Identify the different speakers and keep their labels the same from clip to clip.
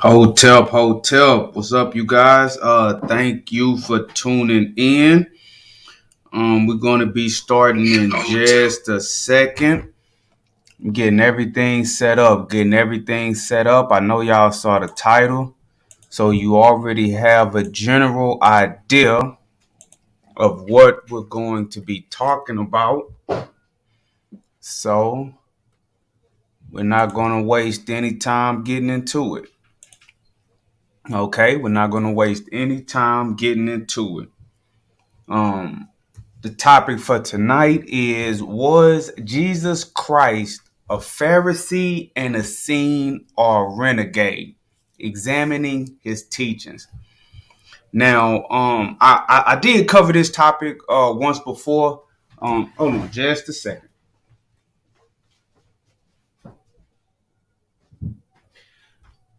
Speaker 1: Hotel. What's up, you guys? Thank you for tuning in. We're gonna be starting in just a second. Getting everything set up. I know y'all saw the title, so you already have a general idea of what we're going to be talking about. So we're not gonna waste any time getting into it. Okay, we're not gonna waste any time getting into it. Um, The topic for tonight is: was Jesus Christ a Pharisee and a Essene or a renegade? Examining his teachings. Now, I did cover this topic once before. Hold on just a second.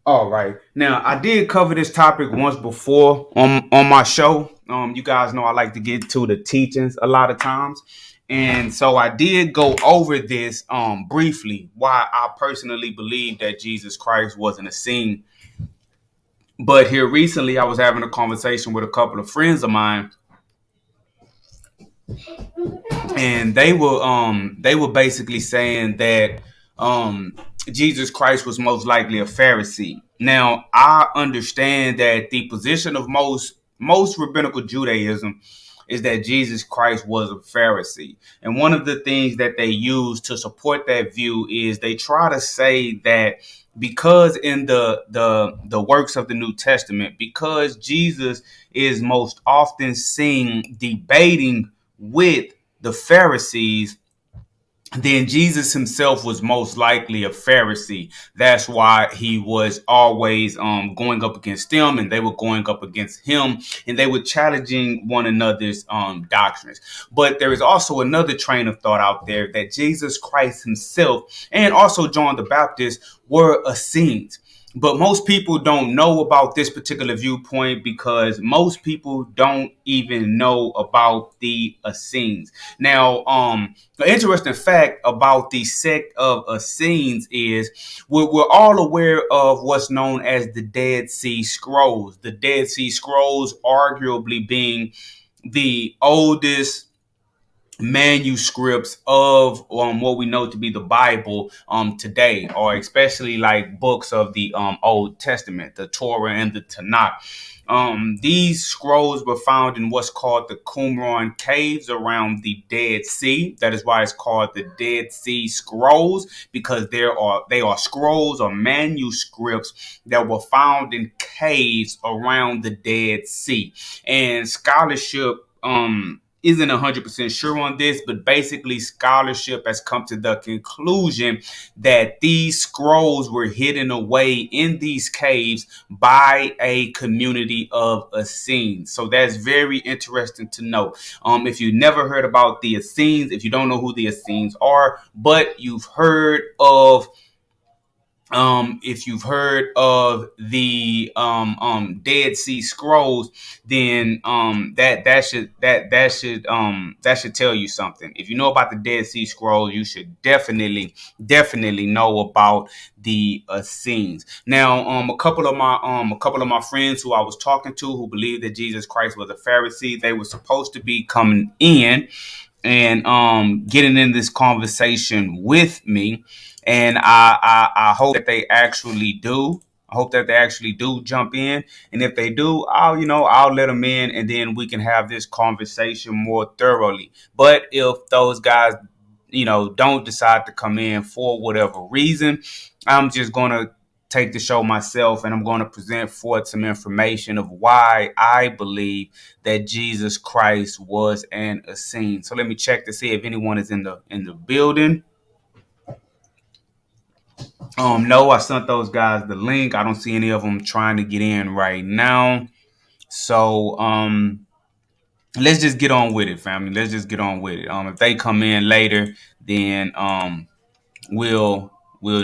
Speaker 1: All right. Now, I did cover this topic once before on my show. You guys know I like to get to the teachings a lot of times. And so I did go over this briefly, why I personally believe that Jesus Christ wasn't a Essene. But here recently, I was having a conversation with a couple of friends of mine, and they were basically saying that Jesus Christ was most likely a Pharisee. Now, I understand that the position of most rabbinical Judaism is that Jesus Christ was a Pharisee. And one of the things that they use to support that view is they try to say that because in the works of the New Testament, because Jesus is most often seen debating with the Pharisees, then Jesus himself was most likely a Pharisee. That's why he was always going up against them, and they were going up against him, and they were challenging one another's doctrines. But there is also another train of thought out there that Jesus Christ himself and also John the Baptist were Essenes. But most people don't know about this particular viewpoint because most people don't even know about the Essenes. Now, the interesting fact about the sect of Essenes is we're all aware of what's known as the Dead Sea Scrolls. The Dead Sea Scrolls arguably being the oldest manuscripts of what we know to be the Bible today, or especially like books of the Old Testament, the Torah and the Tanakh. These scrolls were found in what's called the Qumran caves around the Dead Sea. That is why it's called the Dead Sea Scrolls, because they are scrolls or manuscripts that were found in caves around the Dead Sea. And scholarship isn't 100% sure on this, but basically scholarship has come to the conclusion that these scrolls were hidden away in these caves by a community of Essenes. So that's very interesting to know. If you never heard about the Essenes, if you don't know who the Essenes are, but you've heard of if you've heard of the Dead Sea Scrolls, then that should tell you something. If you know about the Dead Sea Scrolls, you should definitely know about the Essenes. Now, a couple of my friends who I was talking to who believed that Jesus Christ was a Pharisee, they were supposed to be coming in and getting in this conversation with me. And I hope that they actually do. I hope that they actually do jump in. And if they do, I'll let them in, and then we can have this conversation more thoroughly. But if those guys, don't decide to come in for whatever reason, I'm just going to take the show myself, and I'm going to present forth some information of why I believe that Jesus Christ was an Essene. So let me check to see if anyone is in the building. No, I sent those guys the link. I don't see any of them trying to get in right now. So, let's just get on with it, family. Let's just get on with it. If they come in later, then we'll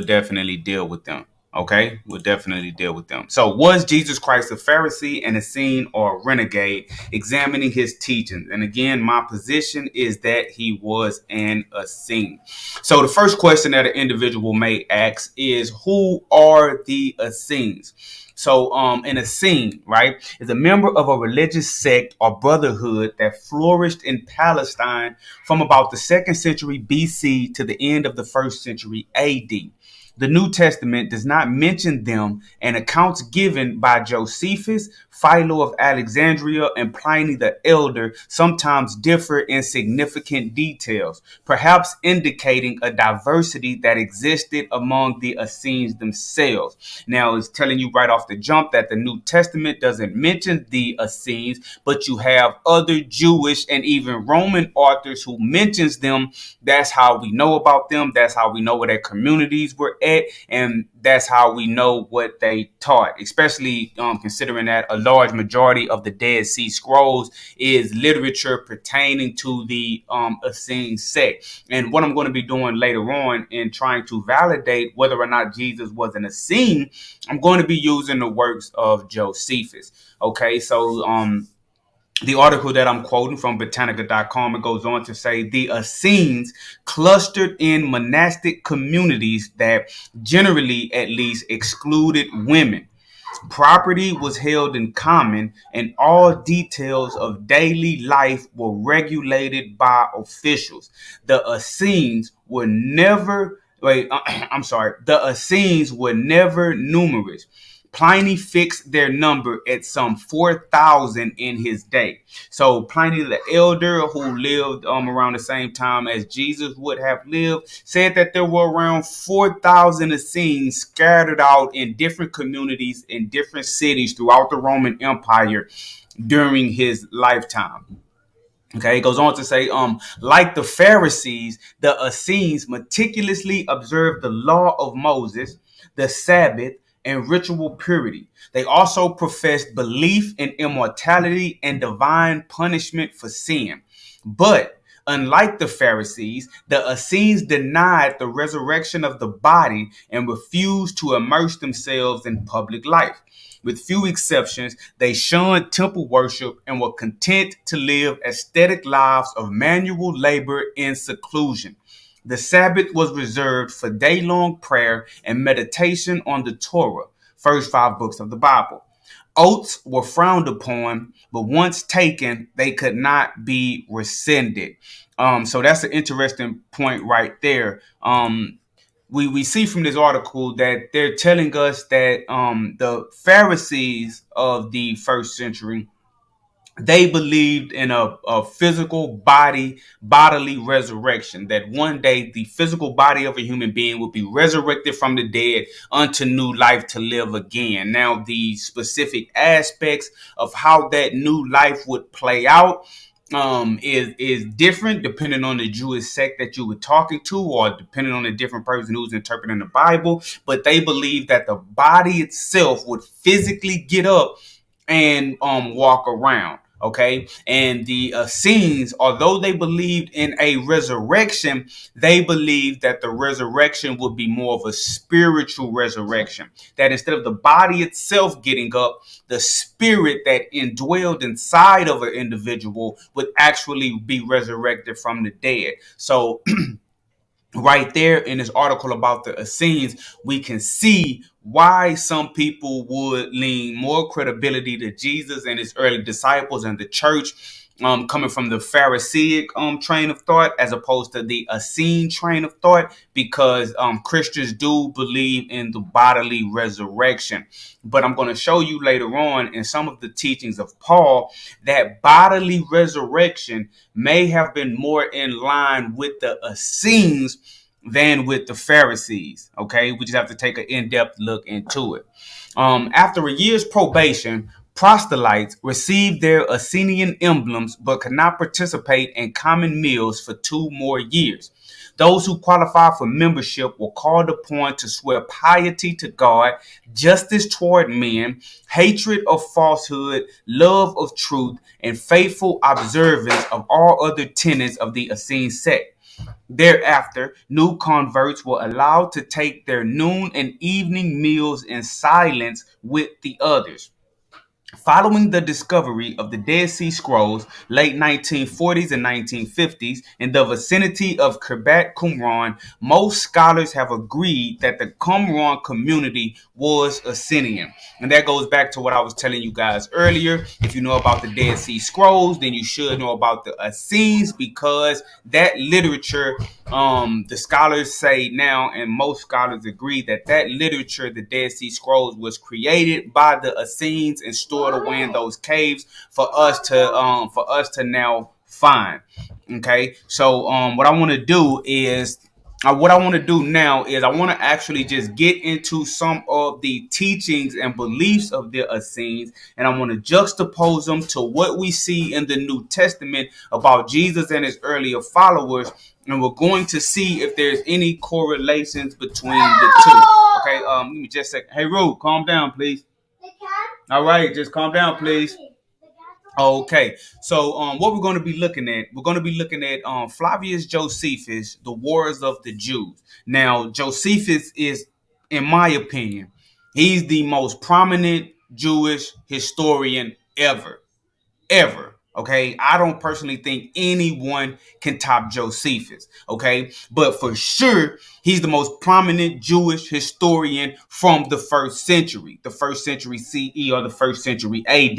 Speaker 1: definitely deal with them. Okay, we'll definitely deal with them. So, was Jesus Christ a Pharisee, an Essene, or a renegade? Examining his teachings. And again, my position is that he was an Essene. So, the first question that an individual may ask is, who are the Essenes? So, an Essene, right, is a member of a religious sect or brotherhood that flourished in Palestine from about the second century BC to the end of the first century AD. The New Testament does not mention them, and accounts given by Josephus, Philo of Alexandria, and Pliny the Elder sometimes differ in significant details, perhaps indicating a diversity that existed among the Essenes themselves. Now, it's telling you right off the jump that the New Testament doesn't mention the Essenes, but you have other Jewish and even Roman authors who mentions them. That's how we know about them. That's how we know where their communities were at, and that's how we know what they taught, especially considering that a large majority of the Dead Sea Scrolls is literature pertaining to the Essene sect. And what I'm going to be doing later on in trying to validate whether or not Jesus was an Essene, I'm going to be using the works of Josephus. Okay, so the article that I'm quoting from Britannica.com, it goes on to say the Essenes clustered in monastic communities that generally at least excluded women. Property was held in common, and all details of daily life were regulated by officials. The Essenes were never, I'm sorry, the Essenes were never numerous. Pliny fixed their number at some 4,000 in his day. So Pliny the Elder, who lived around the same time as Jesus would have lived, said that there were around 4,000 Essenes scattered out in different communities in different cities throughout the Roman Empire during his lifetime. Okay, it goes on to say, like the Pharisees, the Essenes meticulously observed the law of Moses, the Sabbath, and ritual purity. They also professed belief in immortality and divine punishment for sin. But unlike the Pharisees, the Essenes denied the resurrection of the body and refused to immerse themselves in public life. With few exceptions, they shunned temple worship and were content to live ascetic lives of manual labor in seclusion. The Sabbath was reserved for day-long prayer and meditation on the Torah, first five books of the Bible. Oaths were frowned upon, but once taken, they could not be rescinded. So that's an interesting point right there. We see from this article that they're telling us that the Pharisees of the first century, they believed in a physical bodily resurrection, that one day the physical body of a human being would be resurrected from the dead unto new life to live again. Now, the specific aspects of how that new life would play out is different depending on the Jewish sect that you were talking to, or depending on the different person who's interpreting the Bible. But they believe that the body itself would physically get up and walk around. Okay, and the Essenes, although they believed in a resurrection, they believed that the resurrection would be more of a spiritual resurrection. That instead of the body itself getting up, the spirit that indwelled inside of an individual would actually be resurrected from the dead. So right there in this article about the Essenes, we can see why some people would lean more credibility to Jesus and his early disciples and the church, coming from the Pharisaic train of thought as opposed to the Essene train of thought, because Christians do believe in the bodily resurrection. But I'm going to show you later on in some of the teachings of Paul that bodily resurrection may have been more in line with the Essenes than with the Pharisees. Okay, we just have to take an in-depth look into it. After a year's probation, proselytes received their Essenian emblems but could not participate in common meals for 2 more years. Those who qualified for membership were called upon to swear piety to God, justice toward men, hatred of falsehood, love of truth, and faithful observance of all other tenets of the Essene sect. Thereafter, new converts were allowed to take their noon and evening meals in silence with the others. Following the discovery of the Dead Sea Scrolls, late 1940s and 1950s, in the vicinity of Khirbet Qumran, most scholars have agreed that the Qumran community was Essenian. And that goes back to what I was telling you guys earlier. If you know about the Dead Sea Scrolls, then you should know about the Essenes, because that literature, the scholars say now, and most scholars agree, that literature, the Dead Sea Scrolls, was created by the Essenes and stored away in those caves for us to now find. Okay, so what I want to do now is I want to actually just get into some of the teachings and beliefs of the Essenes, and I want to juxtapose them to what we see in the New Testament about Jesus and his earlier followers, and we're going to see if there's any correlations between the two. Okay, let me just say, hey, Ru, calm down, please. All right, just calm down, please. Okay, so what we're going to be looking at, Flavius Josephus, the Wars of the Jews. Now, Josephus is, in my opinion, he's the most prominent Jewish historian ever. Okay, I don't personally think anyone can top Josephus. Okay, but for sure, he's the most prominent Jewish historian from the first century CE or the first century AD.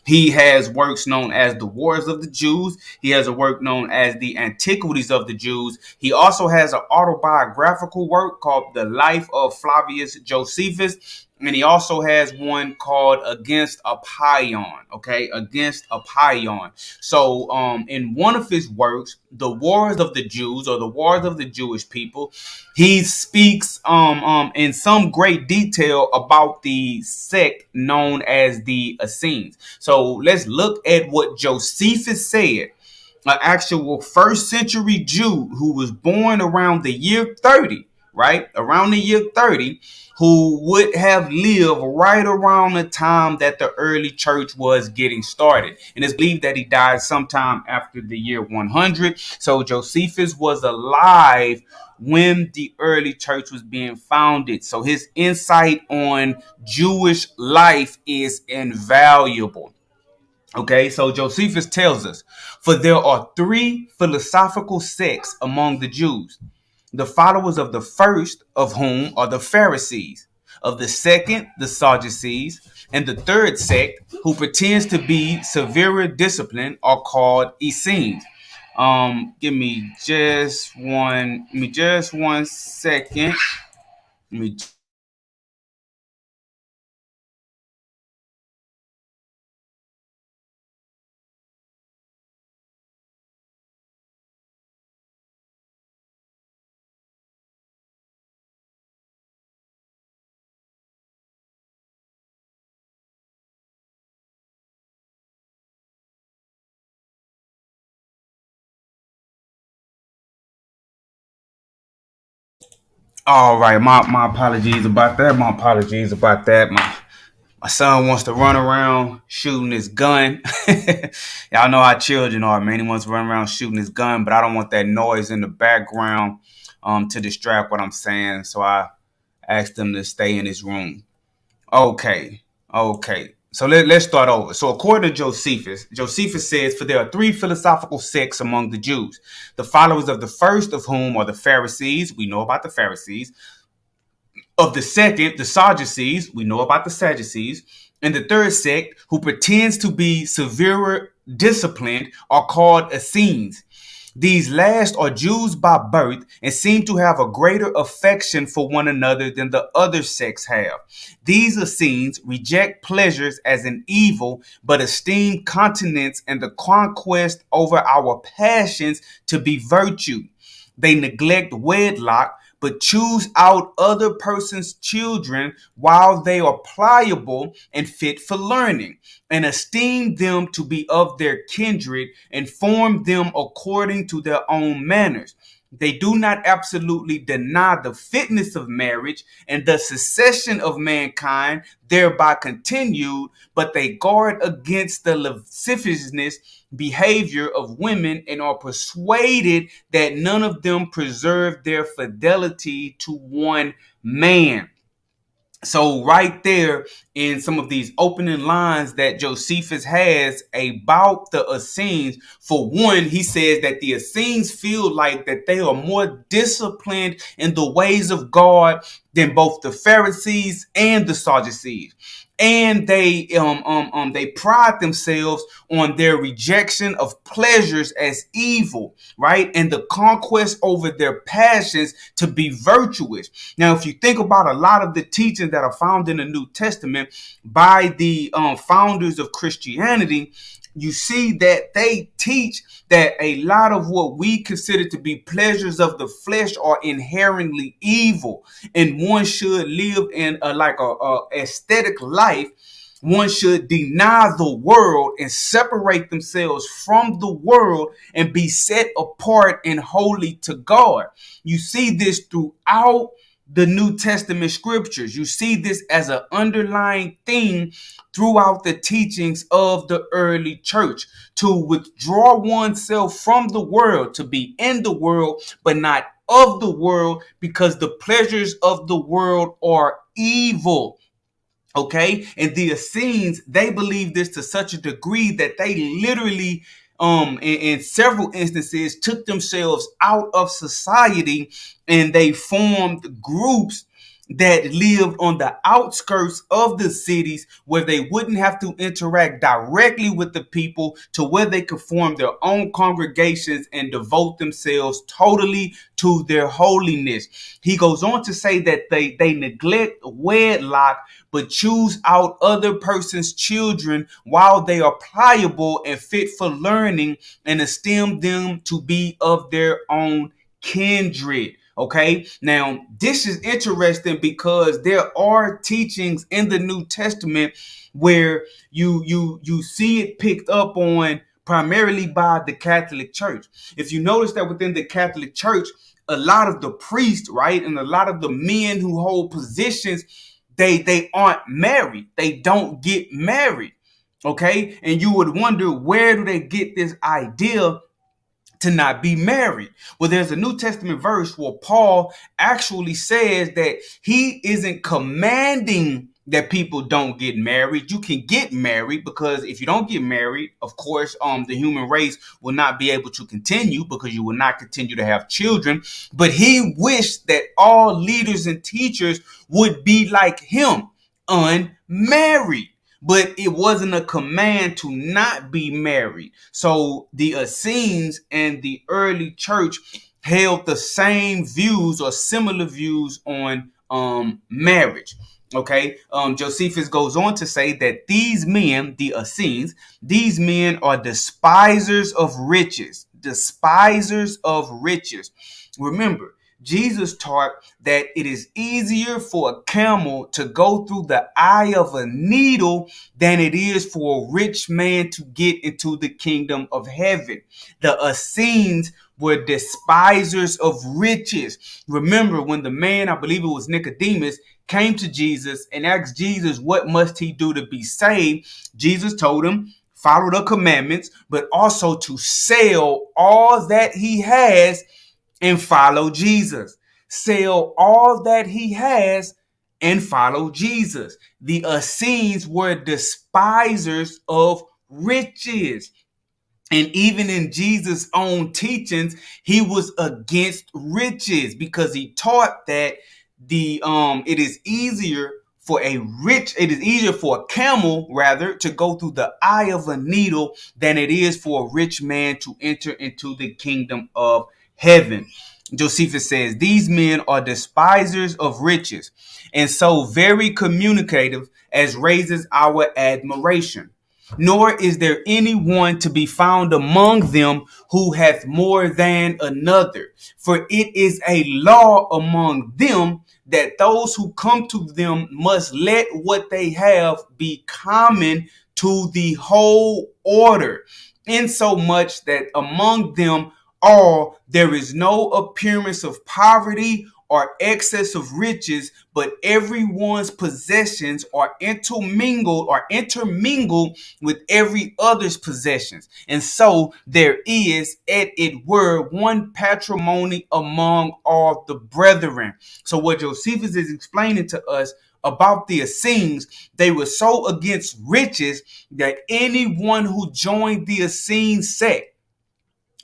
Speaker 1: He has works known as the Wars of the Jews. He has a work known as the Antiquities of the Jews. He also has an autobiographical work called The Life of Flavius Josephus. And he also has one called Against Apollyon, okay? Against Apollyon. So in one of his works, The Wars of the Jews, or The Wars of the Jewish People, he speaks in some great detail about the sect known as the Essenes. So let's look at what Josephus said, an actual first century Jew who was born around the year 30, right? Around the year 30, who would have lived right around the time that the early church was getting started. And it's believed that he died sometime after the year 100. So Josephus was alive when the early church was being founded. So his insight on Jewish life is invaluable. Okay, so Josephus tells us, for there are three philosophical sects among the Jews, the followers of the first of whom are the Pharisees, of the second, the Sadducees, and the third sect, who pretends to be severer discipline, are called Essenes. Give me just one second. Let me All right, my apologies about that. My apologies about that. My son wants to run around shooting his gun. Y'all know how children are, man. He wants to run around shooting his gun, but I don't want that noise in the background to distract what I'm saying. So I asked him to stay in his room. Okay. Okay. So let's start over. So according to Josephus, Josephus says, for there are three philosophical sects among the Jews. The followers of the first of whom are the Pharisees. We know about the Pharisees. Of the second, the Sadducees. We know about the Sadducees. And the third sect, who pretends to be severer disciplined, are called Essenes. These last are Jews by birth and seem to have a greater affection for one another than the other sects have. These Essenes reject pleasures as an evil, but esteem continence and the conquest over our passions to be virtue. They neglect wedlock, but choose out other persons' children while they are pliable and fit for learning, and esteem them to be of their kindred, and form them according to their own manners. They do not absolutely deny the fitness of marriage and the succession of mankind thereby continued, but they guard against the lasciviousness behavior of women and are persuaded that none of them preserve their fidelity to one man. So right there in some of these opening lines that Josephus has about the Essenes, for one, he says that the Essenes feel like that they are more disciplined in the ways of God than both the Pharisees and the Sadducees. And they pride themselves on their rejection of pleasures as evil, right? And the conquest over their passions to be virtuous. Now, if you think about a lot of the teachings that are found in the New Testament by the founders of Christianity, you see that they teach that a lot of what we consider to be pleasures of the flesh are inherently evil, and one should live in a aesthetic life. One should deny the world and separate themselves from the world and be set apart and holy to God. You see this throughout the New Testament scriptures. You see this as an underlying theme throughout the teachings of the early church, to withdraw oneself from the world, to be in the world, but not of the world, because the pleasures of the world are evil. Okay, and the Essenes, they believe this to such a degree that they literally, in several instances, took themselves out of society, and they formed groups that lived on the outskirts of the cities where they wouldn't have to interact directly with the people, to where they could form their own congregations and devote themselves totally to their holiness. He goes on to say that they neglect wedlock but choose out other person's children while they are pliable and fit for learning, and esteem them to be of their own kindred. Okay, now this is interesting because there are teachings in the New Testament where you see it picked up on primarily by the Catholic Church. If you notice that within the Catholic Church, a lot of the priests, right, and a lot of the men who hold positions, they aren't married. They don't get married. Okay, and you would wonder, where do they get this idea to not be married? Well, there's a New Testament verse where Paul actually says that he isn't commanding that people don't get married. You can get married, because if you don't get married, of course, the human race will not be able to continue, because you will not continue to have children. But he wished that all leaders and teachers would be like him, unmarried. But it wasn't a command to not be married. So the Essenes and the early church held the same views or similar views on marriage. Okay, Josephus goes on to say that these men, the Essenes, these men are despisers of riches. Despisers of riches. Remember, Jesus taught that it is easier for a camel to go through the eye of a needle than it is for a rich man to get into the kingdom of heaven. The Essenes were despisers of riches. Remember, when the man, I believe it was Nicodemus, came to Jesus and asked Jesus, what must he do to be saved? Jesus told him, follow the commandments, but also to sell all that he has and follow Jesus. Sell all that he has and follow Jesus. The Essenes were despisers of riches. And even in Jesus' own teachings, he was against riches, because he taught that it is easier for a camel rather to go through the eye of a needle than it is for a rich man to enter into the kingdom of heaven. Josephus says these men are despisers of riches, and so very communicative, as raises our admiration. Nor is there any one to be found among them who hath more than another. For it is a law among them that those who come to them must let what they have be common to the whole order, insomuch that among them all there is no appearance of poverty or excess of riches, but everyone's possessions are intermingled with every other's possessions. And so there is, as it were, one patrimony among all the brethren. So what Josephus is explaining to us about the Essenes, they were so against riches that anyone who joined the Essene sect,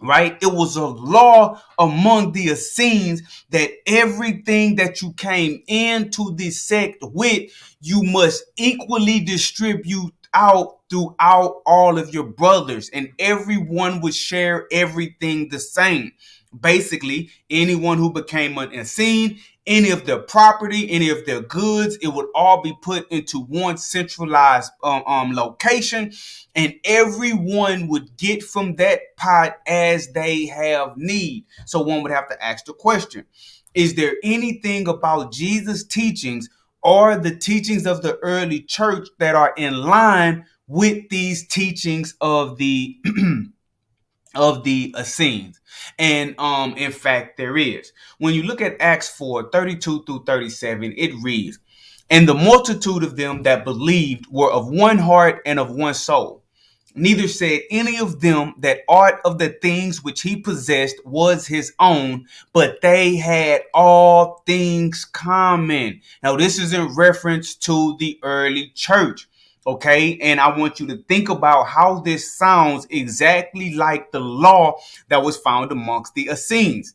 Speaker 1: right? It was a law among the Essenes that everything that you came into the sect with, you must equally distribute out throughout all of your brothers, and everyone would share everything the same. Basically, anyone who became an Essene, any of their property, any of their goods, it would all be put into one centralized location, and everyone would get from that pot as they have need. So one would have to ask the question, is there anything about Jesus' teachings or the teachings of the early church that are in line with these teachings of the of the Essenes? And in fact, there is. When you look at Acts 4:32 through 37, it reads, "And the multitude of them that believed were of one heart and of one soul. Neither said any of them that aught of the things which he possessed was his own, but they had all things common." Now, this is in reference to the early church. Okay, and I want you to think about how this sounds exactly like the law that was found amongst the Essenes.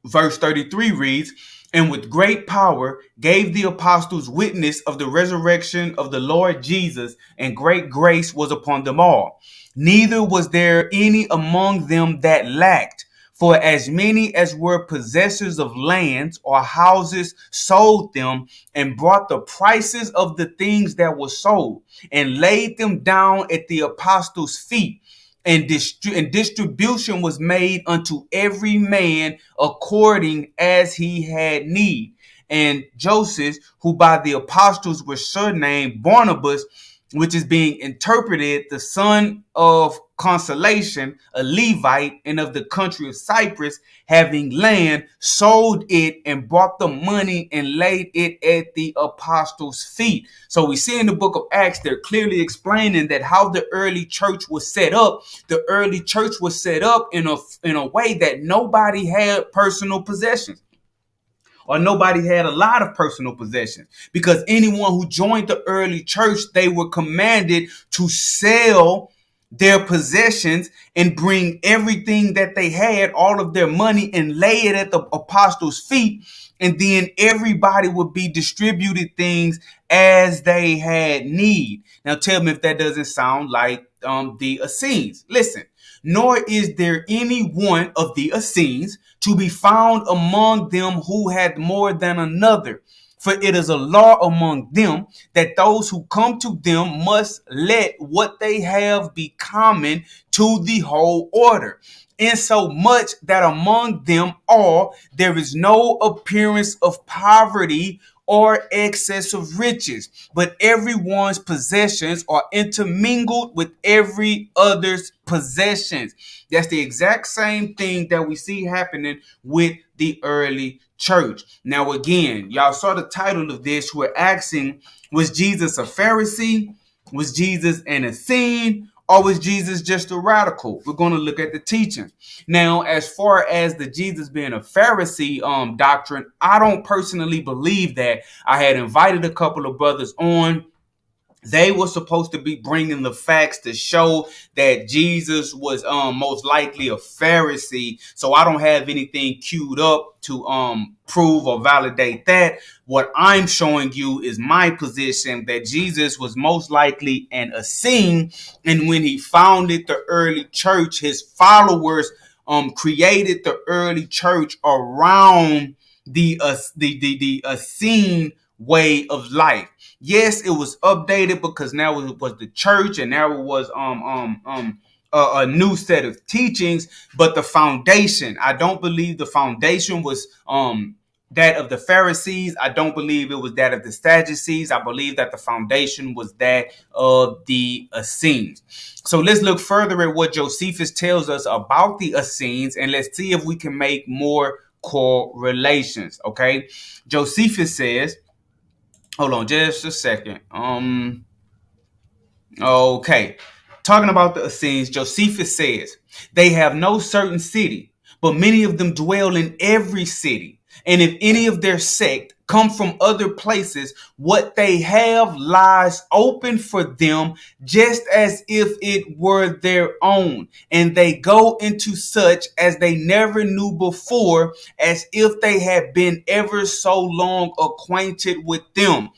Speaker 1: Verse 33 reads, "And with great power gave the apostles witness of the resurrection of the Lord Jesus, and great grace was upon them all. Neither was there any among them that lacked. For as many as were possessors of lands or houses sold them, and brought the prices of the things that were sold, and laid them down at the apostles' feet. And distribution was made unto every man according as he had need. And Joseph, who by the apostles was surnamed Barnabas, which is being interpreted the son of consolation, a Levite, and of the country of Cyprus, having land, sold it and brought the money and laid it at the apostles' feet." So we see in the book of Acts, they're clearly explaining that how the early church was set up. The early church was set up in a way that nobody had personal possessions, or nobody had a lot of personal possessions, because anyone who joined the early church, they were commanded to sell their possessions and bring everything that they had, all of their money, and lay it at the apostles' feet. And then everybody would be distributed things as they had need. Now tell me if that doesn't sound like the Essenes. Listen, "Nor is there any one of the Essenes to be found among them who had more than another. For it is a law among them that those who come to them must let what they have be common to the whole order. Insomuch that among them all there is no appearance of poverty or excess of riches, but everyone's possessions are intermingled with every other's possessions." That's the exact same thing that we see happening with the early church. Now, again, y'all saw the title of this. We're asking, was Jesus a Pharisee? Was Jesus an Essene? Or was Jesus just a radical? We're going to look at the teaching. Now, as far as the Jesus being a Pharisee doctrine, I don't personally believe that. I had invited a couple of brothers on. They were supposed to be bringing the facts to show that Jesus was most likely a Pharisee. So I don't have anything queued up to prove or validate that. What I'm showing you is my position that Jesus was most likely an Essene. And when he founded the early church, his followers created the early church around the Essene way of life. Yes, it was updated because now it was the church, and now it was a new set of teachings. But the foundation, I don't believe the foundation was that of the Pharisees. I don't believe it was that of the Sadducees. I believe that the foundation was that of the Essenes. So let's look further at what Josephus tells us about the Essenes, and let's see if we can make more correlations. Okay, Josephus says, hold on just a second. Okay. Talking about the Essenes, Josephus says, "They have no certain city, but many of them dwell in every city. And if any of their sect come from other places, what they have lies open for them, just as if it were their own. And they go into such as they never knew before, as if they had been ever so long acquainted with them.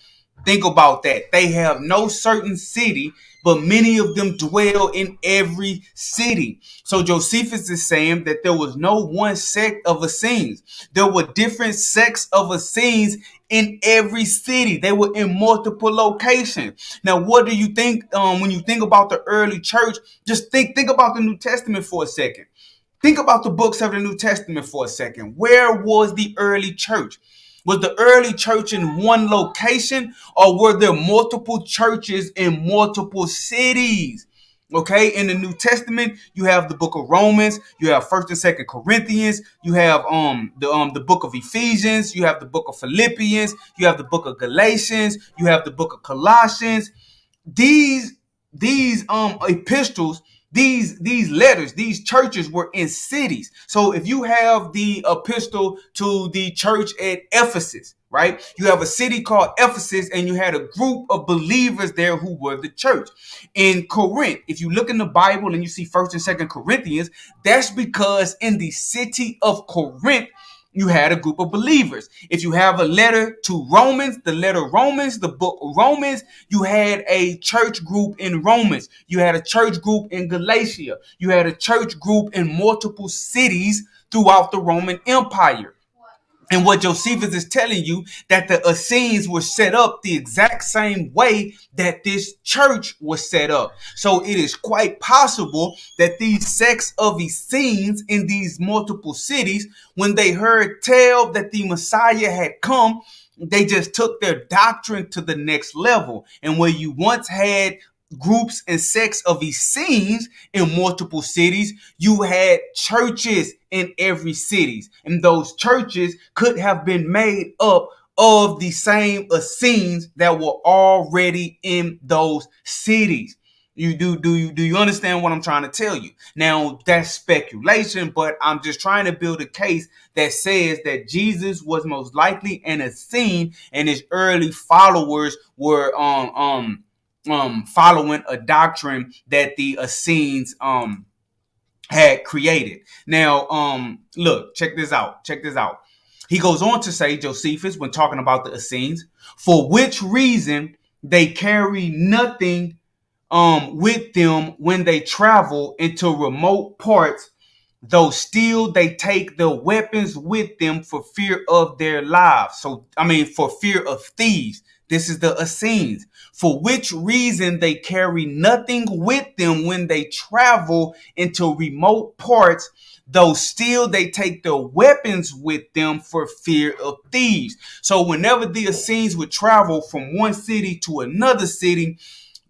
Speaker 1: Think about that. They have no certain city, but many of them dwell in every city. So Josephus is saying that there was no one sect of Essenes. There were different sects of Essenes in every city. They were in multiple locations. Now, what do you think when you think about the early church? Just think about the New Testament for a second. Think about the books of the New Testament for a second. Where was the early church? Was the early church in one location, or were there multiple churches in multiple cities? Okay, in the New Testament, you have the book of Romans, you have First and Second Corinthians, you have the book of Ephesians, you have the book of Philippians, you have the book of Galatians, you have the book of Colossians. These epistles, these letters, these churches were in cities. So if you have the epistle to the church at Ephesus, right? You have a city called Ephesus, and you had a group of believers there who were the church. In Corinth, if you look in the Bible and you see First and Second Corinthians, that's because in the city of Corinth, you had a group of believers. If you have a letter to Romans, the letter Romans, the book of Romans, you had a church group in Romans. You had a church group in Galatia. You had a church group in multiple cities throughout the Roman Empire. And what Josephus is telling you, that the Essenes were set up the exact same way that this church was set up. So it is quite possible that these sects of Essenes in these multiple cities, when they heard tell that the Messiah had come, they just took their doctrine to the next level. And where you once had groups and sects of Essenes in multiple cities, you had churches in every city, and those churches could have been made up of the same Essenes that were already in those cities. Do you understand what I'm trying to tell you? Now, that's speculation, but I'm just trying to build a case that says that Jesus was most likely an Essene, and his early followers were following a doctrine that the Essenes had created. Now, look, check this out. He goes on to say, Josephus, when talking about the Essenes, for which reason they carry nothing with them when they travel into remote parts, though still they take their weapons with them for fear of their lives. So, for fear of thieves. This is the Essenes. For which reason they carry nothing with them when they travel into remote parts, though still they take their weapons with them for fear of thieves. So whenever the Essenes would travel from one city to another city,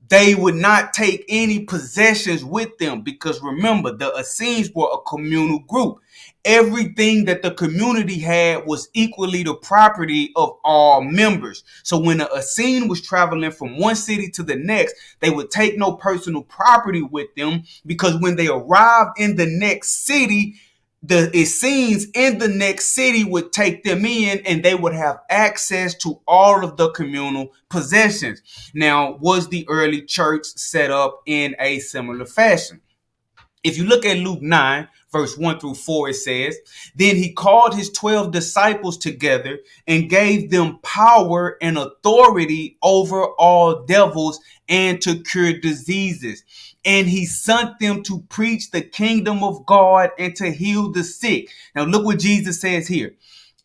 Speaker 1: they would not take any possessions with them, because remember, the Essenes were a communal group. Everything that the community had was equally the property of all members. So when an Essene was traveling from one city to the next, they would take no personal property with them, because when they arrived in the next city, the Essenes in the next city would take them in, and they would have access to all of the communal possessions. Now, was the early church set up in a similar fashion? If you look at Luke 9, verse 1 through 4, it says, then he called his 12 disciples together and gave them power and authority over all devils and to cure diseases. And he sent them to preach the kingdom of God and to heal the sick. Now look what Jesus says here.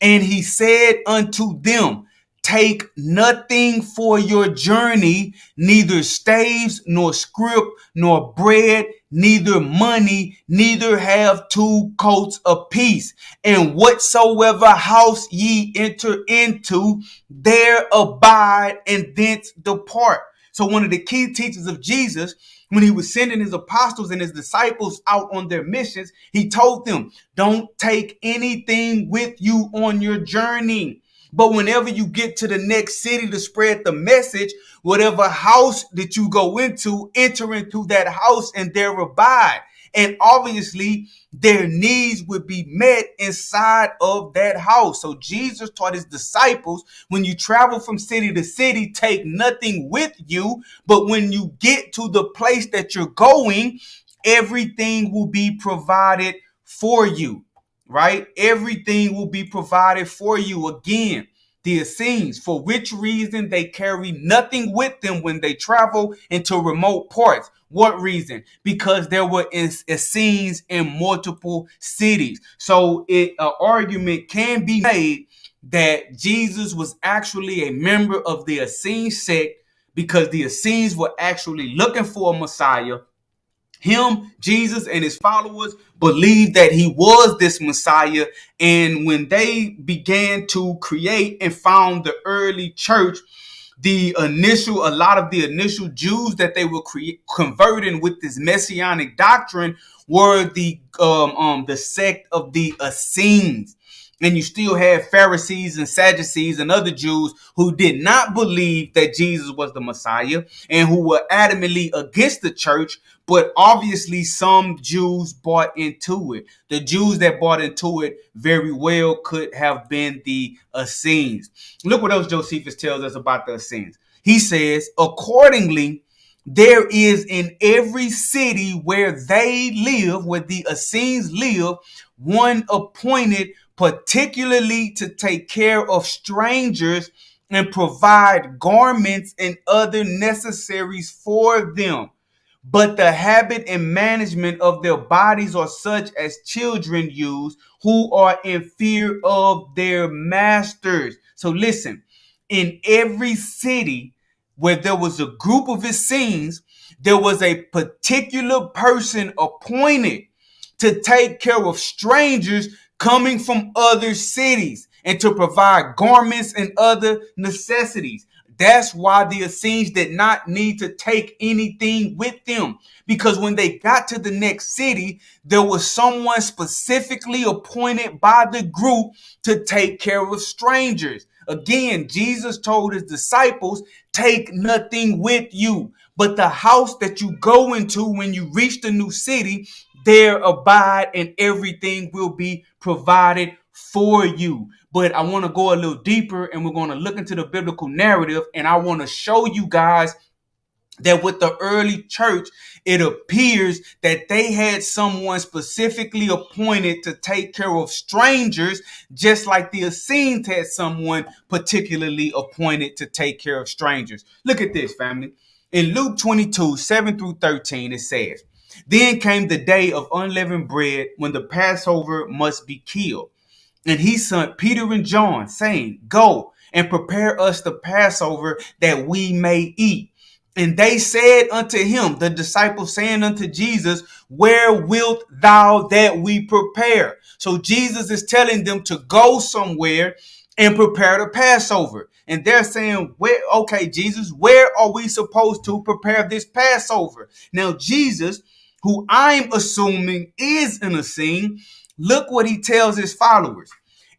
Speaker 1: And he said unto them, take nothing for your journey, neither staves, nor scrip, nor bread, neither money, neither have two coats apiece. And whatsoever house ye enter into, there abide, and thence depart. So one of the key teachings of Jesus, when he was sending his apostles and his disciples out on their missions, he told them, don't take anything with you on your journey. But whenever you get to the next city to spread the message, whatever house that you go into, enter into that house and there abide. And obviously, their needs would be met inside of that house. So Jesus taught his disciples, when you travel from city to city, take nothing with you. But when you get to the place that you're going, everything will be provided for you, right? Everything will be provided for you. Again, the Essenes, for which reason they carry nothing with them when they travel into remote parts. What reason? Because there were Essenes in multiple cities. So an argument can be made that Jesus was actually a member of the Essene sect, because the Essenes were actually looking for a Messiah. Him, Jesus, and his followers believed that he was this Messiah. And when they began to create and found the early church, a lot of the initial Jews that they were converting with this messianic doctrine were the sect of the Essenes. And you still have Pharisees and Sadducees and other Jews who did not believe that Jesus was the Messiah and who were adamantly against the church. But obviously, some Jews bought into it. The Jews that bought into it very well could have been the Essenes. Look what else Josephus tells us about the Essenes. He says, accordingly, there is in every city where they live, where the Essenes live, one appointed particularly to take care of strangers and provide garments and other necessaries for them. But the habit and management of their bodies are such as children use, who are in fear of their masters. So listen, in every city where there was a group of Essenes, there was a particular person appointed to take care of strangers coming from other cities and to provide garments and other necessities. That's why the Essenes did not need to take anything with them, because when they got to the next city, there was someone specifically appointed by the group to take care of strangers. Again, Jesus told his disciples, take nothing with you, but the house that you go into when you reach the new city, there abide, and everything will be provided for you. But I want to go a little deeper, and we're going to look into the biblical narrative, and I want to show you guys that with the early church, it appears that they had someone specifically appointed to take care of strangers, just like the Essenes had someone particularly appointed to take care of strangers. Look at this, family. In Luke 22, 7 through 13, it says, then came the day of unleavened bread, when the Passover must be killed. And he sent Peter and John, saying, go and prepare us the Passover, that we may eat. And they said unto him, the disciples saying unto Jesus, where wilt thou that we prepare? So Jesus is telling them to go somewhere and prepare the Passover. And they're saying, okay, Jesus, where are we supposed to prepare this Passover? Now, Jesus, who I'm assuming is an Essene, look what he tells his followers.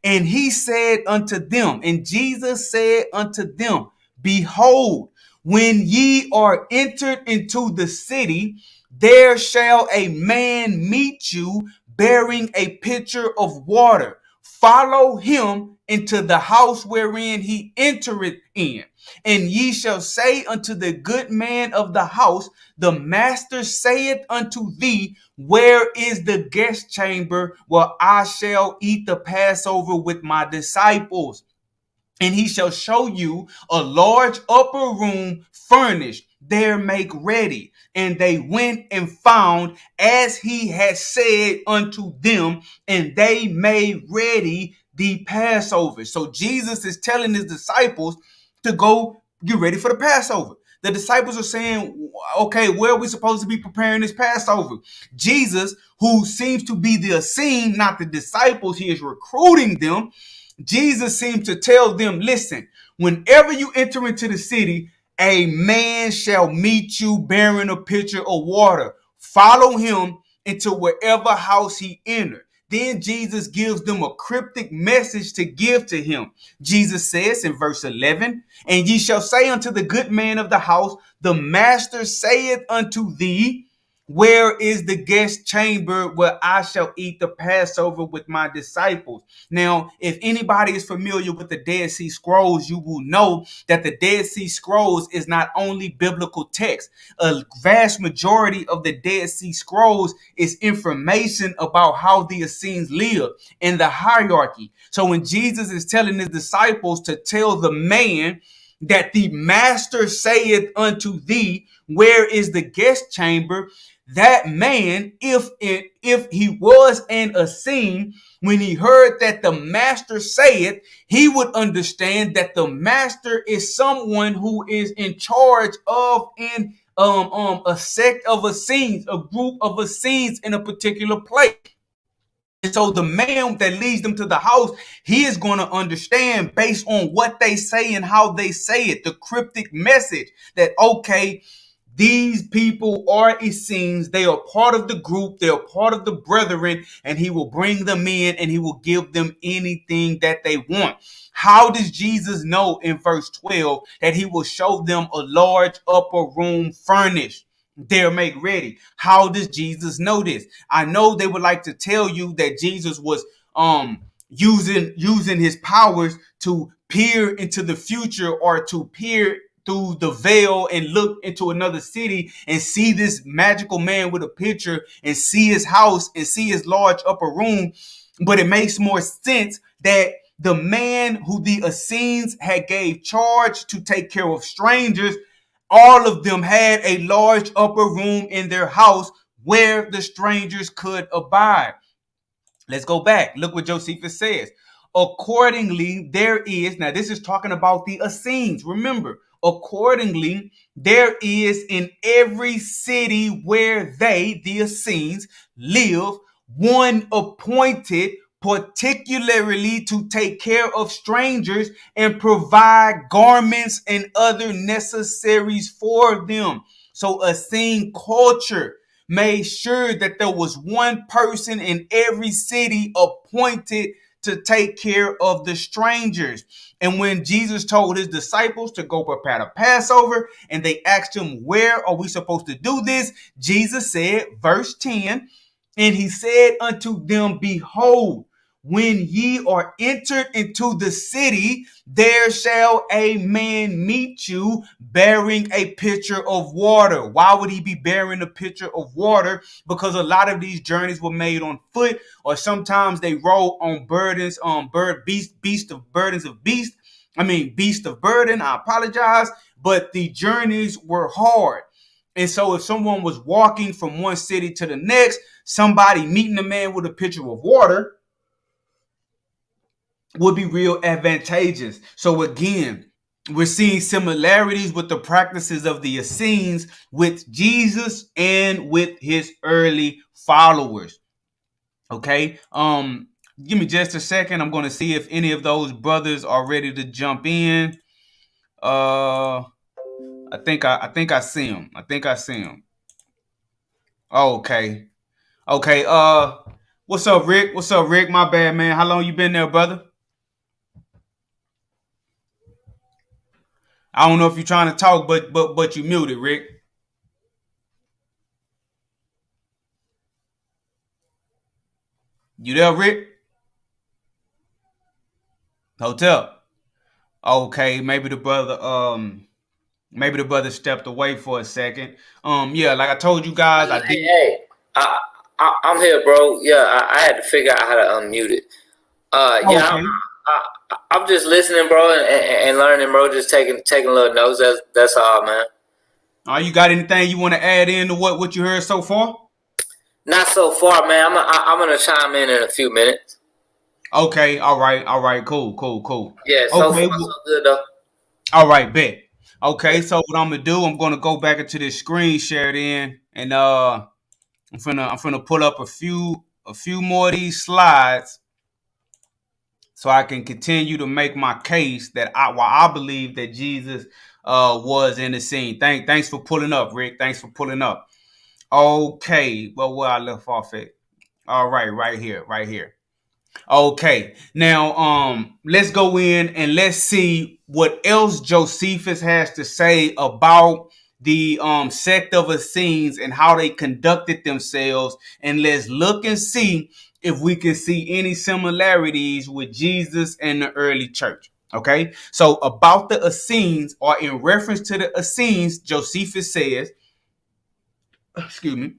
Speaker 1: And he said unto them, and Jesus said unto them, behold, when ye are entered into the city, there shall a man meet you bearing a pitcher of water. Follow him into the house wherein he entereth in. And ye shall say unto the good man of the house, the master saith unto thee, where is the guest chamber where I shall eat the Passover with my disciples? And he shall show you a large upper room furnished. There make ready. And they went and found as he had said unto them, and they made ready the Passover. So Jesus is telling his disciples to go get ready for the Passover. The disciples are saying, okay, where are we supposed to be preparing this Passover? Jesus, who seems to be the Essene, not the disciples, he is recruiting them. Jesus seems to tell them, listen, whenever you enter into the city, a man shall meet you bearing a pitcher of water. Follow him into wherever house he entered. Then Jesus gives them a cryptic message to give to him. Jesus says in verse 11, and ye shall say unto the good man of the house, the master saith unto thee, Where is the guest chamber where I shall eat the Passover with my disciples? Now, if anybody is familiar with the Dead Sea Scrolls, you will know that the Dead Sea Scrolls is not only biblical text. A vast majority of the Dead Sea Scrolls is information about how the Essenes live in the hierarchy. So when Jesus is telling his disciples to tell the man that the master saith unto thee, where is the guest chamber? That man, if he was an Essene, when he heard that the master say it, he would understand that the master is someone who is in charge of a sect of Essenes, a group of Essenes in a particular place. And so the man that leads them to the house, he is going to understand based on what they say and how they say it, the cryptic message that, okay, these people are Essenes. They are part of the group. They are part of the brethren, and he will bring them in and he will give them anything that they want. How does Jesus know in verse 12 that he will show them a large upper room furnished? They'll make ready. How does Jesus know this? I know they would like to tell you that Jesus was using his powers to peer into the future or to peer through the veil and look into another city and see this magical man with a picture and see his house and see his large upper room. But it makes more sense that the man who the Essenes had gave charge to take care of strangers, all of them had a large upper room in their house where the strangers could abide. Let's go back. Look what Josephus says. Accordingly, there is, now this is talking about the Essenes. Remember, accordingly, there is in every city where they, the Essenes, live, one appointed particularly to take care of strangers and provide garments and other necessaries for them. So Essene culture made sure that there was one person in every city appointed to take care of the strangers. And when Jesus told his disciples to go prepare the Passover, and they asked him, where are we supposed to do this? Jesus said, verse 10, and he said unto them, behold, when ye are entered into the city, there shall a man meet you bearing a pitcher of water. Why would he be bearing a pitcher of water? Because a lot of these journeys were made on foot, or sometimes they rode on burdens, beast of burden. I apologize, but the journeys were hard. And so if someone was walking from one city to the next, somebody meeting a man with a pitcher of water would be real advantageous. So again, we're seeing similarities with the practices of the Essenes with Jesus and with his early followers. Okay. Give me just a second. I'm going to see if any of those brothers are ready to jump in. I think I see him. Okay. What's up, Rick? My bad, man. How long you been there, brother? I don't know if you're trying to talk, but you muted, Rick. You there, Rick? Hotel. Okay, maybe the brother stepped away for a second. Yeah, like I told you guys, I did.
Speaker 2: Hey, I'm here, bro. Yeah, I had to figure out how to unmute it. Yeah,
Speaker 1: Okay.
Speaker 2: I'm just listening, bro, and learning, bro. Just taking little notes. That's all, man.
Speaker 1: You got anything you want to add in to what you heard so far?
Speaker 2: Not so far, man. I'm gonna chime in a few minutes.
Speaker 1: Okay, all right, cool.
Speaker 2: Yeah, so far so good though.
Speaker 1: All right, bet. Okay, so what I'm gonna do, I'm gonna go back into this screen shared in, and I'm finna pull up a few more of these slides so I can continue to make my case that I believe that Jesus was in the scene. Thanks for pulling up, Rick. Thanks for pulling up. Okay, well, where I left off at. All right, right here. Okay, now let's go in and let's see what else Josephus has to say about the sect of Essenes and how they conducted themselves, and let's look and see if we can see any similarities with Jesus and the early church. Okay, so about the Essenes, or in reference to the Essenes, Josephus says, excuse me,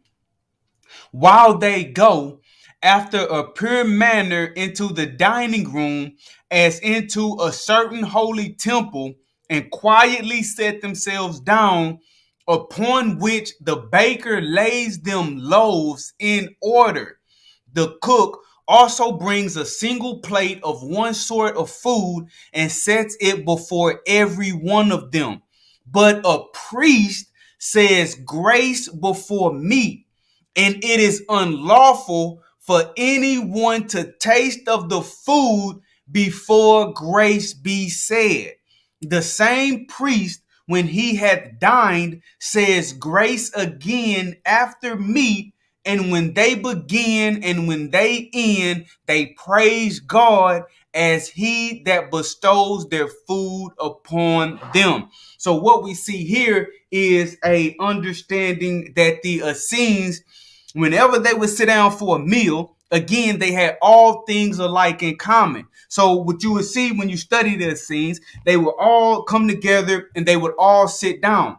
Speaker 1: while they go after a pure manner into the dining room as into a certain holy temple, and quietly set themselves down, upon which the baker lays them loaves in order. The cook also brings a single plate of one sort of food and sets it before every one of them. But a priest says grace before meat, and it is unlawful for anyone to taste of the food before grace be said. The same priest, when he hath dined, says grace again after meat, and when they begin and when they end, they praise God as he that bestows their food upon them. So what we see here is a understanding that the Essenes, whenever they would sit down for a meal, again, they had all things alike in common. So what you would see when you study the Essenes, they would all come together and they would all sit down.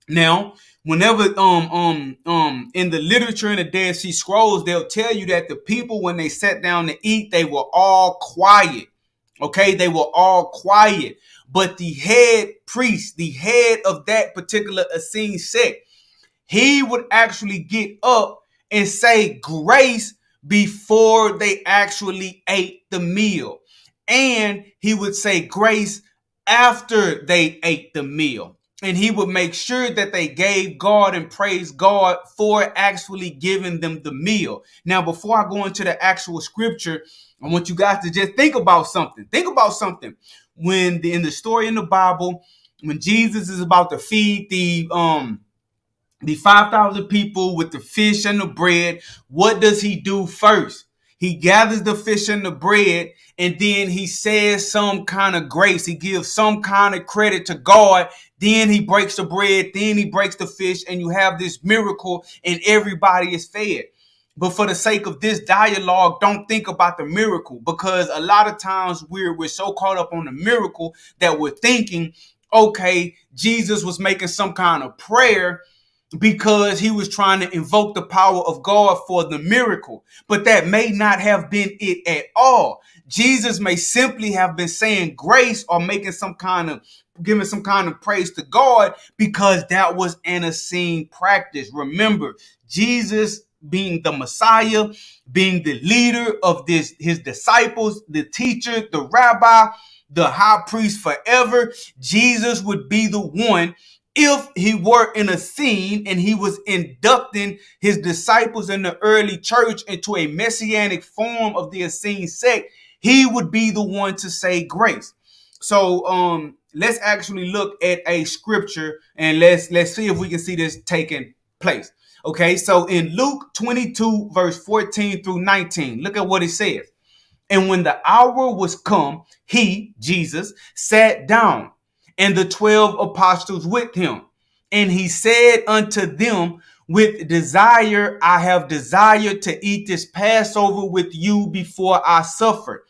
Speaker 1: Now, whenever in the literature in the Dead Sea Scrolls, they'll tell you that the people, when they sat down to eat, they were all quiet. Okay, they were all quiet. But the head priest, the head of that particular Essene sect, he would actually get up and say grace before they actually ate the meal. And he would say grace after they ate the meal. And he would make sure that they gave God and praised God for actually giving them the meal. Now, before I go into the actual scripture, I want you guys to just think about something. Think about something. When in the story in the Bible, when Jesus is about to feed the 5,000 people with the fish and the bread, what does he do first? He gathers the fish and the bread, and then he says some kind of grace. He gives some kind of credit to God. Then he breaks the bread. Then he breaks the fish, and you have this miracle, and everybody is fed. But for the sake of this dialogue, don't think about the miracle, because a lot of times we're so caught up on the miracle that we're thinking, okay, Jesus was making some kind of prayer because he was trying to invoke the power of God for the miracle. But that may not have been it at all. Jesus may simply have been saying grace or giving some kind of praise to God, because that was an Essene practice. Remember, Jesus being the Messiah, being the leader of his disciples, the teacher, the rabbi, the high priest forever, Jesus would be the one. If he were in a scene and he was inducting his disciples in the early church into a messianic form of the Essene sect, he would be the one to say grace. So let's actually look at a scripture and let's see if we can see this taking place. Okay, so in Luke 22, verse 14 through 19, look at what it says. And when the hour was come, he, Jesus, sat down, and the 12 apostles with him. And he said unto them, with desire I have desired to eat this Passover with you before I suffer.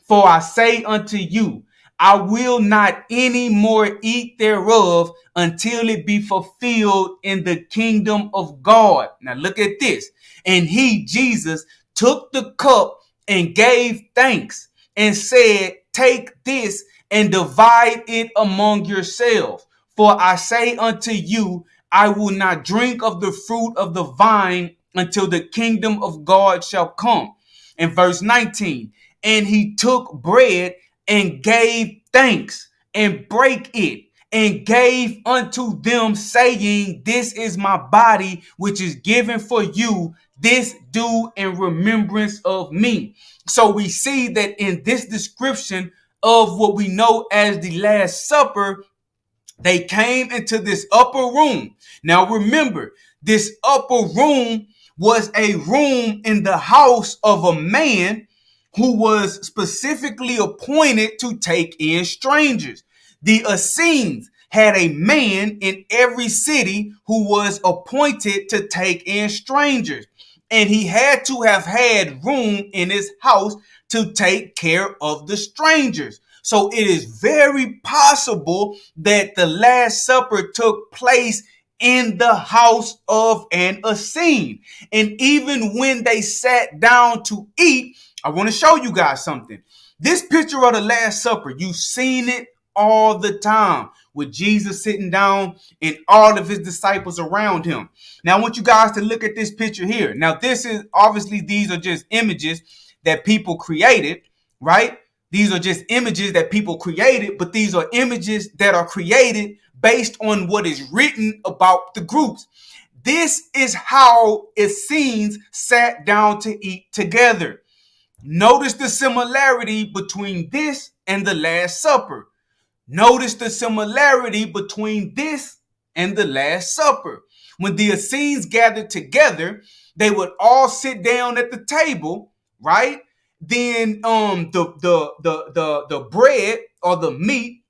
Speaker 1: For I say unto you, I will not any more eat thereof until it be fulfilled in the kingdom of God. Now look at this. And he, Jesus, took the cup and gave thanks and said, take this and divide it among yourselves. For I say unto you, I will not drink of the fruit of the vine until the kingdom of God shall come. In verse 19, and he took bread and gave thanks and brake it and gave unto them, saying, this is my body, which is given for you. This do in remembrance of me. So we see that in this description of what we know as the Last Supper, they came into this upper room. Now remember, this upper room was a room in the house of a man who was specifically appointed to take in strangers. The Essenes had a man in every city who was appointed to take in strangers. And he had to have had room in his house to take care of the strangers. So it is very possible that the Last Supper took place in the house of an Essene. And even when they sat down to eat, I want to show you guys something. This picture of the Last Supper, you've seen it all the time with Jesus sitting down and all of his disciples around him. Now, I want you guys to look at this picture here. Now, this is obviously, these are just images that people created, right? These are just images that people created, but these are images that are created based on what is written about the groups. This is how Essenes sat down to eat together. Notice the similarity between this and the Last Supper. Notice the similarity between this and the Last Supper. When the Essenes gathered together, they would all sit down at the table, right? Then the bread or the meat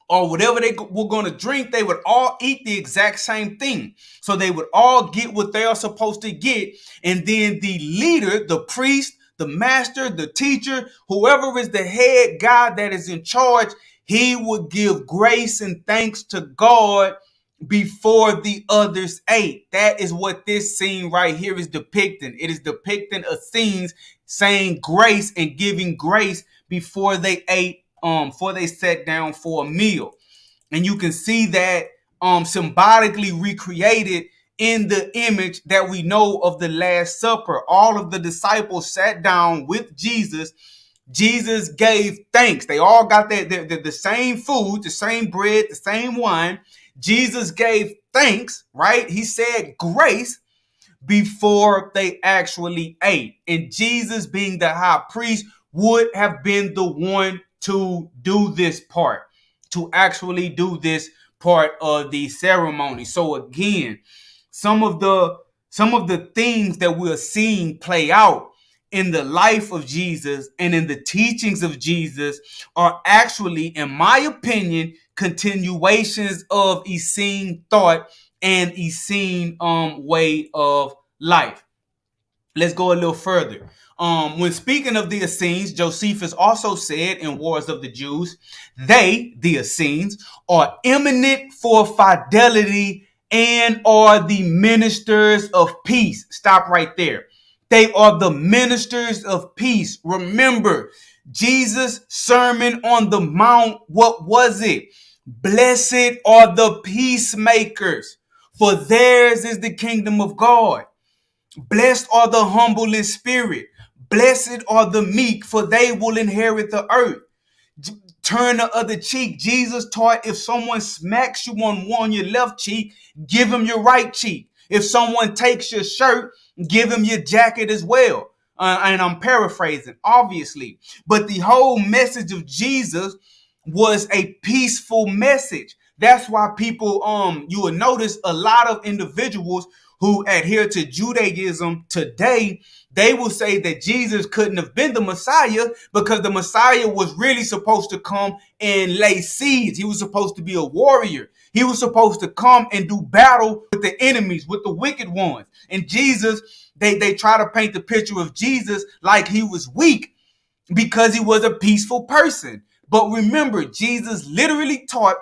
Speaker 1: or whatever they were going to drink, they would all eat the exact same thing. So they would all get what they are supposed to get. And then the leader, the priest, the master, the teacher, whoever is the head guy that is in charge, he would give grace and thanks to God before the others ate. That is what this scene right here is depicting. It is depicting Essenes saying grace and giving grace before they ate, before they sat down for a meal. And you can see that symbolically recreated in the image that we know of the Last Supper. All of the disciples sat down with Jesus. Jesus gave thanks. They all got the same food, the same bread, the same wine. Jesus gave thanks, right? He said grace before they actually ate. And Jesus, being the high priest, would have been the one to do this part, to actually do this part of the ceremony. So again, some of the things that we're seeing play out in the life of Jesus and in the teachings of Jesus are actually, in my opinion, continuations of Essene thought and Essene way of life. Let's go a little further. When speaking of the Essenes, Josephus also said in Wars of the Jews, they, the Essenes, are eminent for fidelity and are the ministers of peace. Stop right there. They are the ministers of peace. Remember, Jesus' Sermon on the Mount, what was it? Blessed are the peacemakers, for theirs is the kingdom of God. Blessed are the humble in spirit. Blessed are the meek, for they will inherit the earth. Turn the other cheek. Jesus taught if someone smacks you on your left cheek, give him your right cheek. If someone takes your shirt, give him your jacket as well. And I'm paraphrasing, obviously. But the whole message of Jesus was a peaceful message. That's why people, you will notice a lot of individuals who adhere to Judaism today, they will say that Jesus couldn't have been the Messiah because the Messiah was really supposed to come and lay siege. He was supposed to be a warrior. He was supposed to come and do battle with the enemies, with the wicked ones. And Jesus, they try to paint the picture of Jesus like he was weak because he was a peaceful person. But remember, Jesus literally taught,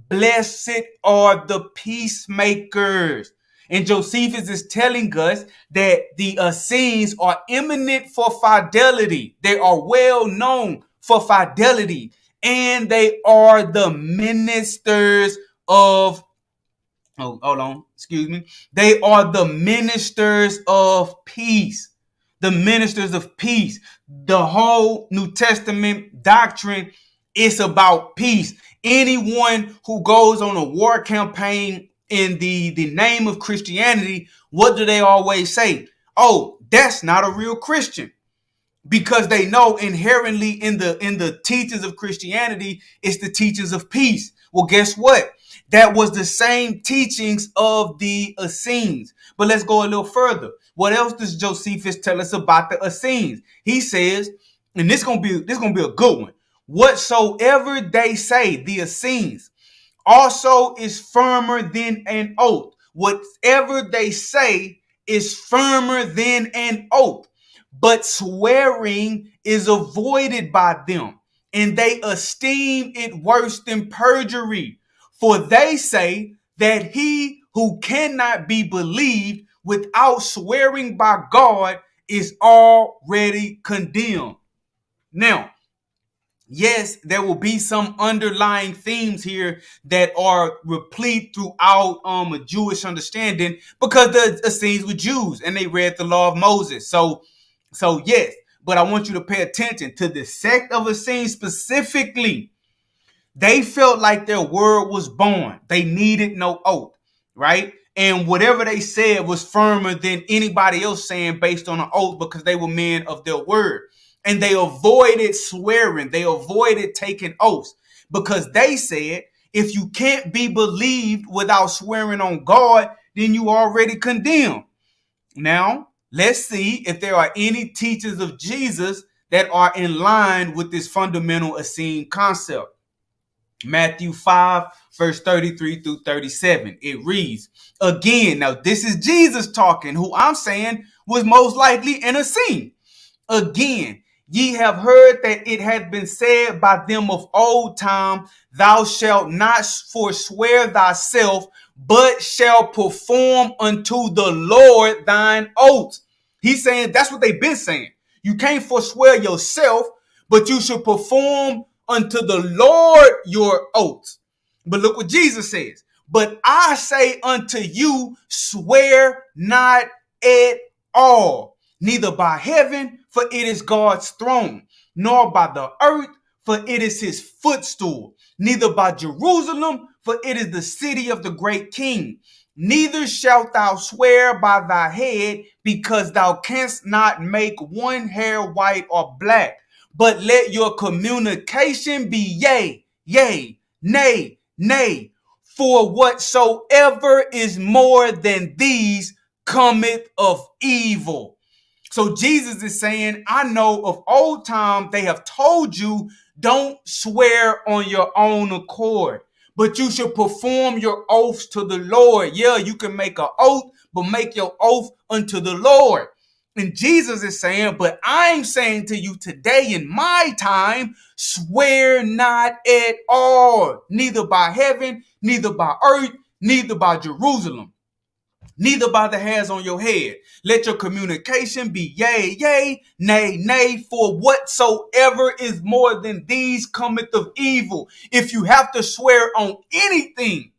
Speaker 1: blessed are the peacemakers. And Josephus is telling us that the Essenes are eminent for fidelity. They are well known for fidelity. And they are the ministers of, They are the ministers of peace. The ministers of peace. The whole New Testament doctrine is about peace. Anyone who goes on a war campaign in the name of Christianity, what do they always say? Oh, that's not a real Christian. Because they know inherently in the teachings of Christianity, it's the teachings of peace. Well, guess what? That was the same teachings of the Essenes. But let's go a little further. What else does Josephus tell us about the Essenes? He says, and this gonna be a good one. Whatsoever they say, the Essenes, also is firmer than an oath. Whatever they say is firmer than an oath, but swearing is avoided by them, and they esteem it worse than perjury. For they say that he who cannot be believed without swearing by God is already condemned. Now, yes, there will be some underlying themes here that are replete throughout a Jewish understanding, because the Essenes were Jews and they read the law of Moses. So yes, but I want you to pay attention to the sect of Essenes specifically. They felt like their word was born. They needed no oath, right? And whatever they said was firmer than anybody else saying based on an oath, because they were men of their word. And they avoided swearing. They avoided taking oaths, because they said, if you can't be believed without swearing on God, then you already condemned. Now, let's see if there are any teachers of Jesus that are in line with this fundamental Essene concept. Matthew 5, verse 33 through 37. It reads, again, now this is Jesus talking, who I'm saying was most likely an Essene. Again, ye have heard that it hath been said by them of old time, thou shalt not forswear thyself, but shall perform unto the Lord thine oath. He's saying that's what they've been saying. You can't forswear yourself, but you should perform unto the Lord your oaths. But look what Jesus says. But I say unto you, swear not at all, neither by heaven, for it is God's throne, nor by the earth, for it is his footstool, neither by Jerusalem, for it is the city of the great king. Neither shalt thou swear by thy head, because thou canst not make one hair white or black. But let your communication be yea, yea, nay, nay. For whatsoever is more than these cometh of evil. So Jesus is saying, I know of old time they have told you, don't swear on your own accord, but you should perform your oaths to the Lord. Yeah, you can make an oath, but make your oath unto the Lord. And Jesus is saying, but I'm saying to you today in my time, swear not at all, neither by heaven, neither by earth, neither by Jerusalem, neither by the hairs on your head. Let your communication be yea, yea, nay, nay, for whatsoever is more than these cometh of evil. If you have to swear on anything,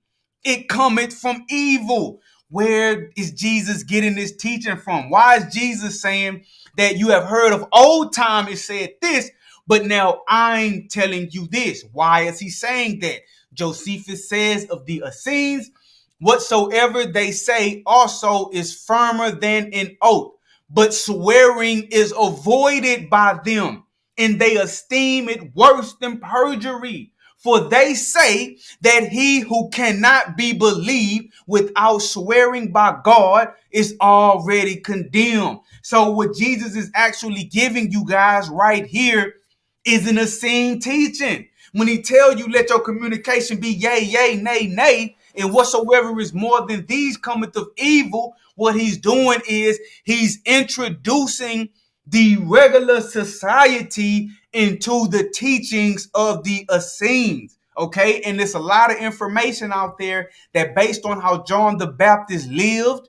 Speaker 1: it cometh from evil. Where is Jesus getting this teaching from? Why is Jesus saying that you have heard of old time it said this, but now I'm telling you this? Why is he saying that? Josephus says of the Essenes, whatsoever they say also is firmer than an oath, but swearing is avoided by them, and they esteem it worse than perjury. For they say that he who cannot be believed without swearing by God is already condemned. So what Jesus is actually giving you guys right here is an Essene teaching. When he tell you, let your communication be yea, yea, nay, nay, and whatsoever is more than these cometh of evil, what he's doing is he's introducing the regular society into the teachings of the Essenes. Okay, and there's a lot of information out there that based on how John the Baptist lived,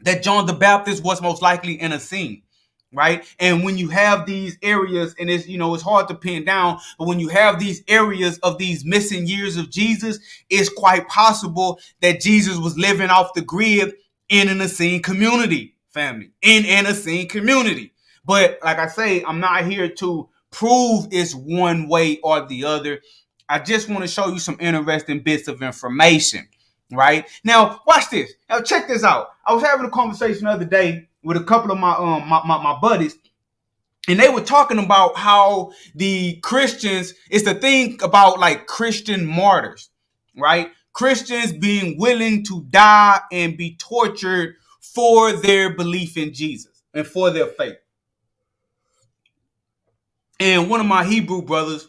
Speaker 1: that John the Baptist was most likely an Essene, right? And when you have these areas, and it's hard to pin down, but when you have these areas of these missing years of Jesus, it's quite possible that Jesus was living off the grid in an Essene community, family, in an Essene community. But like I say, I'm not here to prove it's one way or the other. I just want to show you some interesting bits of information. Right now, watch this. Now, check this out. I was having a conversation the other day with a couple of my buddies, and they were talking about how the Christians, it's the thing about like Christian martyrs, right? Christians being willing to die and be tortured for their belief in Jesus and for their faith. And one of my Hebrew brothers,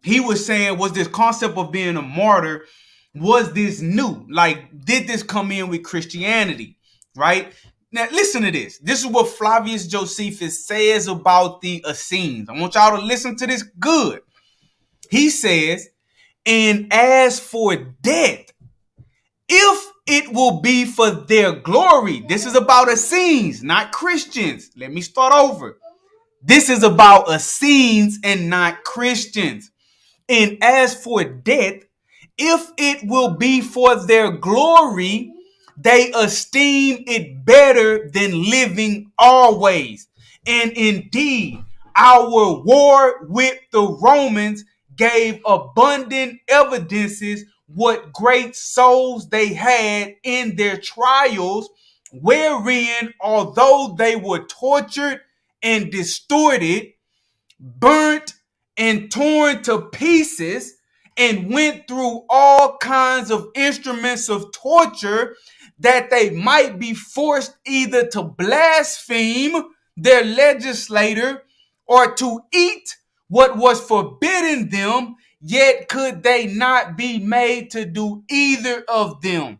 Speaker 1: he was saying, was this concept of being a martyr, was this new? Like, did this come in with Christianity, right? Now, listen to this. This is what Flavius Josephus says about the Essenes. I want y'all to listen to this good. He says, and as for death, if it will be for their glory, this is about Essenes, not Christians. Let me start over. This is about Essenes and not Christians. And as for death, if it will be for their glory, they esteem it better than living always. And indeed, our war with the Romans gave abundant evidences what great souls they had in their trials, wherein, although they were tortured and distorted, burnt and torn to pieces, and went through all kinds of instruments of torture, that they might be forced either to blaspheme their legislator or to eat what was forbidden them, yet could they not be made to do either of them.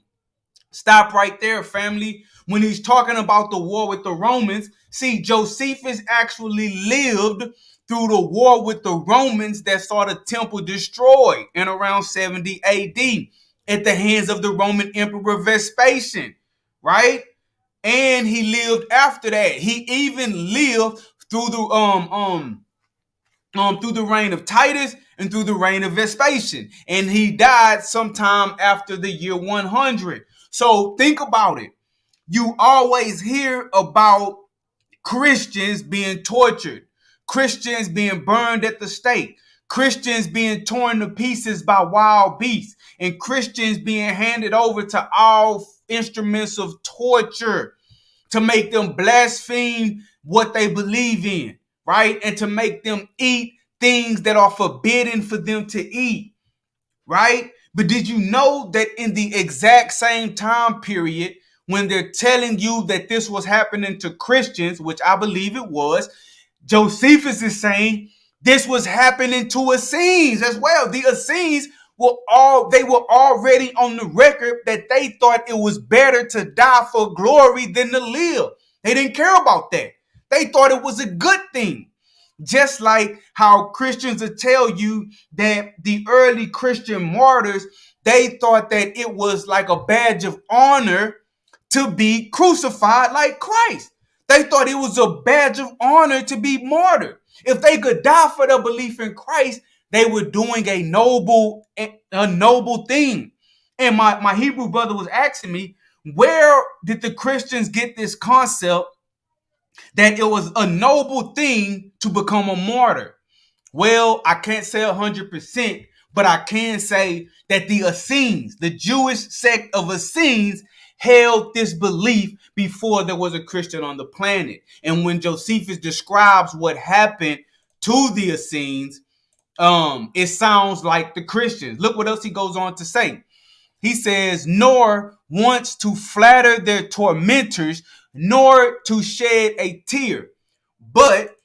Speaker 1: Stop right there, family. When he's talking about the war with the Romans, see, Josephus actually lived through the war with the Romans that saw the temple destroyed in around 70 AD at the hands of the Roman Emperor Vespasian, right? And he lived after that. He even lived through the reign of Titus and through the reign of Vespasian, and he died sometime after the year 100. So think about it. You always hear about Christians being tortured, Christians being burned at the stake, Christians being torn to pieces by wild beasts, and Christians being handed over to all instruments of torture to make them blaspheme what they believe in, right? And to make them eat things that are forbidden for them to eat, right? But did you know that in the exact same time period, when they're telling you that this was happening to Christians, which I believe it was, Josephus is saying this was happening to Essenes as well. The Essenes were already on the record that they thought it was better to die for glory than to live. They didn't care about that. They thought it was a good thing. Just like how Christians will tell you that the early Christian martyrs, they thought that it was like a badge of honor to be crucified like Christ. They thought it was a badge of honor to be martyred. If they could die for their belief in Christ, they were doing a noble thing. And my Hebrew brother was asking me, where did the Christians get this concept that it was a noble thing to become a martyr? Well, I can't say 100%, but I can say that the Essenes, the Jewish sect of Essenes, held this belief before there was a Christian on the planet. And when Josephus describes what happened to the Essenes, it sounds like the Christians. Look what else he goes on to say. He says, nor wants to flatter their tormentors, nor to shed a tear, but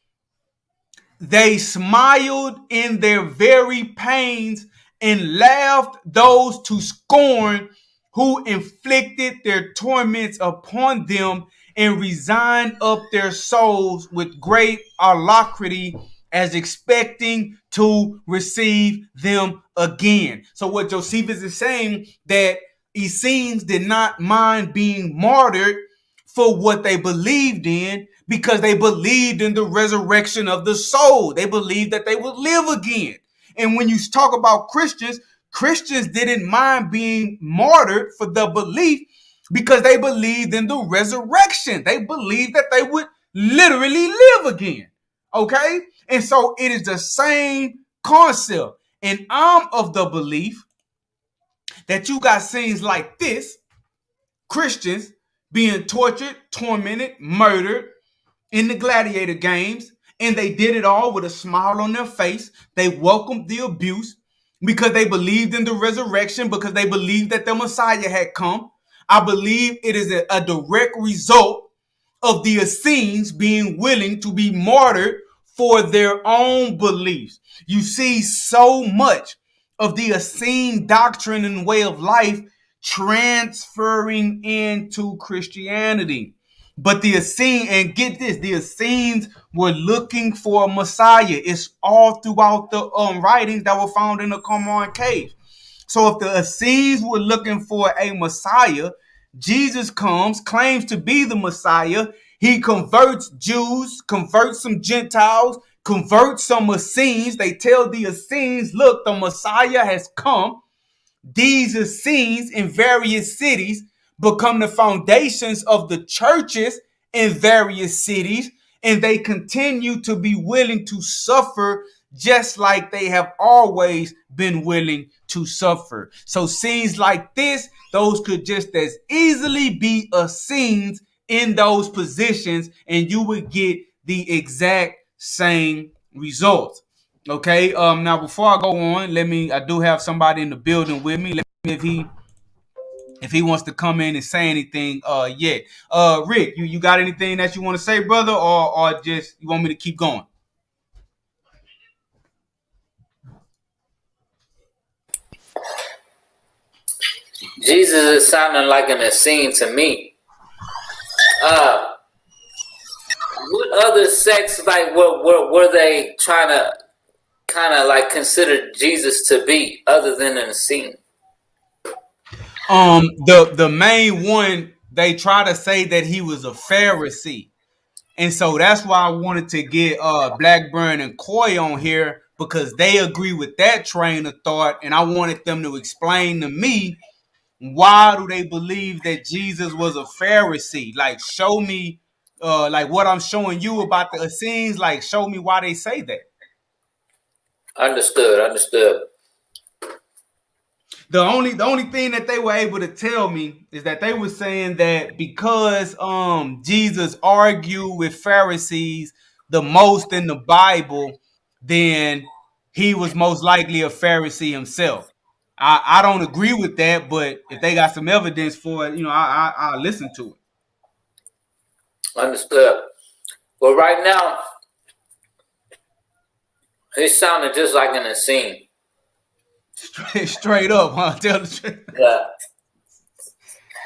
Speaker 1: they smiled in their very pains and laughed those to scorn who inflicted their torments upon them, and resigned up their souls with great alacrity, as expecting to receive them again. So what Josephus is saying, that Essenes did not mind being martyred for what they believed in, because they believed in the resurrection of the soul. They believed that they would live again. And when you talk about Christians, Christians didn't mind being martyred for the belief, because they believed in the resurrection. They believed that they would literally live again. Okay? And so it is the same concept. And I'm of the belief that you got scenes like this, Christians being tortured, tormented, murdered in the gladiator games, and they did it all with a smile on their face. They welcomed the abuse because they believed in the resurrection, because they believed that the Messiah had come. I believe it is a direct result of the Essenes being willing to be martyred for their own beliefs. You see so much of the Essene doctrine and way of life transferring into Christianity. But the Essenes, and get this, the Essenes were looking for a Messiah. It's all throughout the writings that were found in the Qumran cave. So if the Essenes were looking for a Messiah, Jesus comes, claims to be the Messiah. He converts Jews, converts some Gentiles, converts some Essenes. They tell the Essenes, look, the Messiah has come. These Essenes in various cities become the foundations of the churches in various cities, and they continue to be willing to suffer just like they have always been willing to suffer. So scenes like this, those could just as easily be Essenes in those positions, and you would get the exact same results. Okay. Now before I go on, I do have somebody in the building with me. Let me if he wants to come in and say anything. Yeah. Rick, you got anything that you want to say, brother, or just you want me to keep going?
Speaker 2: Jesus is sounding like an Essene to me. What other sects like were they trying to kind of like consider Jesus to be other than an Essene?
Speaker 1: The main one, they try to say that he was a Pharisee. And so that's why I wanted to get Blackburn and Coy on here, because they agree with that train of thought, and I wanted them to explain to me why do they believe that Jesus was a Pharisee. Like, show me, like what I'm showing you about the Essenes. Like, show me why they say that.
Speaker 2: Understood.
Speaker 1: The only thing that they were able to tell me is that they were saying that because Jesus argued with Pharisees the most in the Bible, then he was most likely a Pharisee himself. I don't agree with that, but if they got some evidence for it, I'll listen to it.
Speaker 2: Understood. But right now, he's sounding just like an Essene.
Speaker 1: Straight up, huh? Tell the truth.
Speaker 2: Yeah.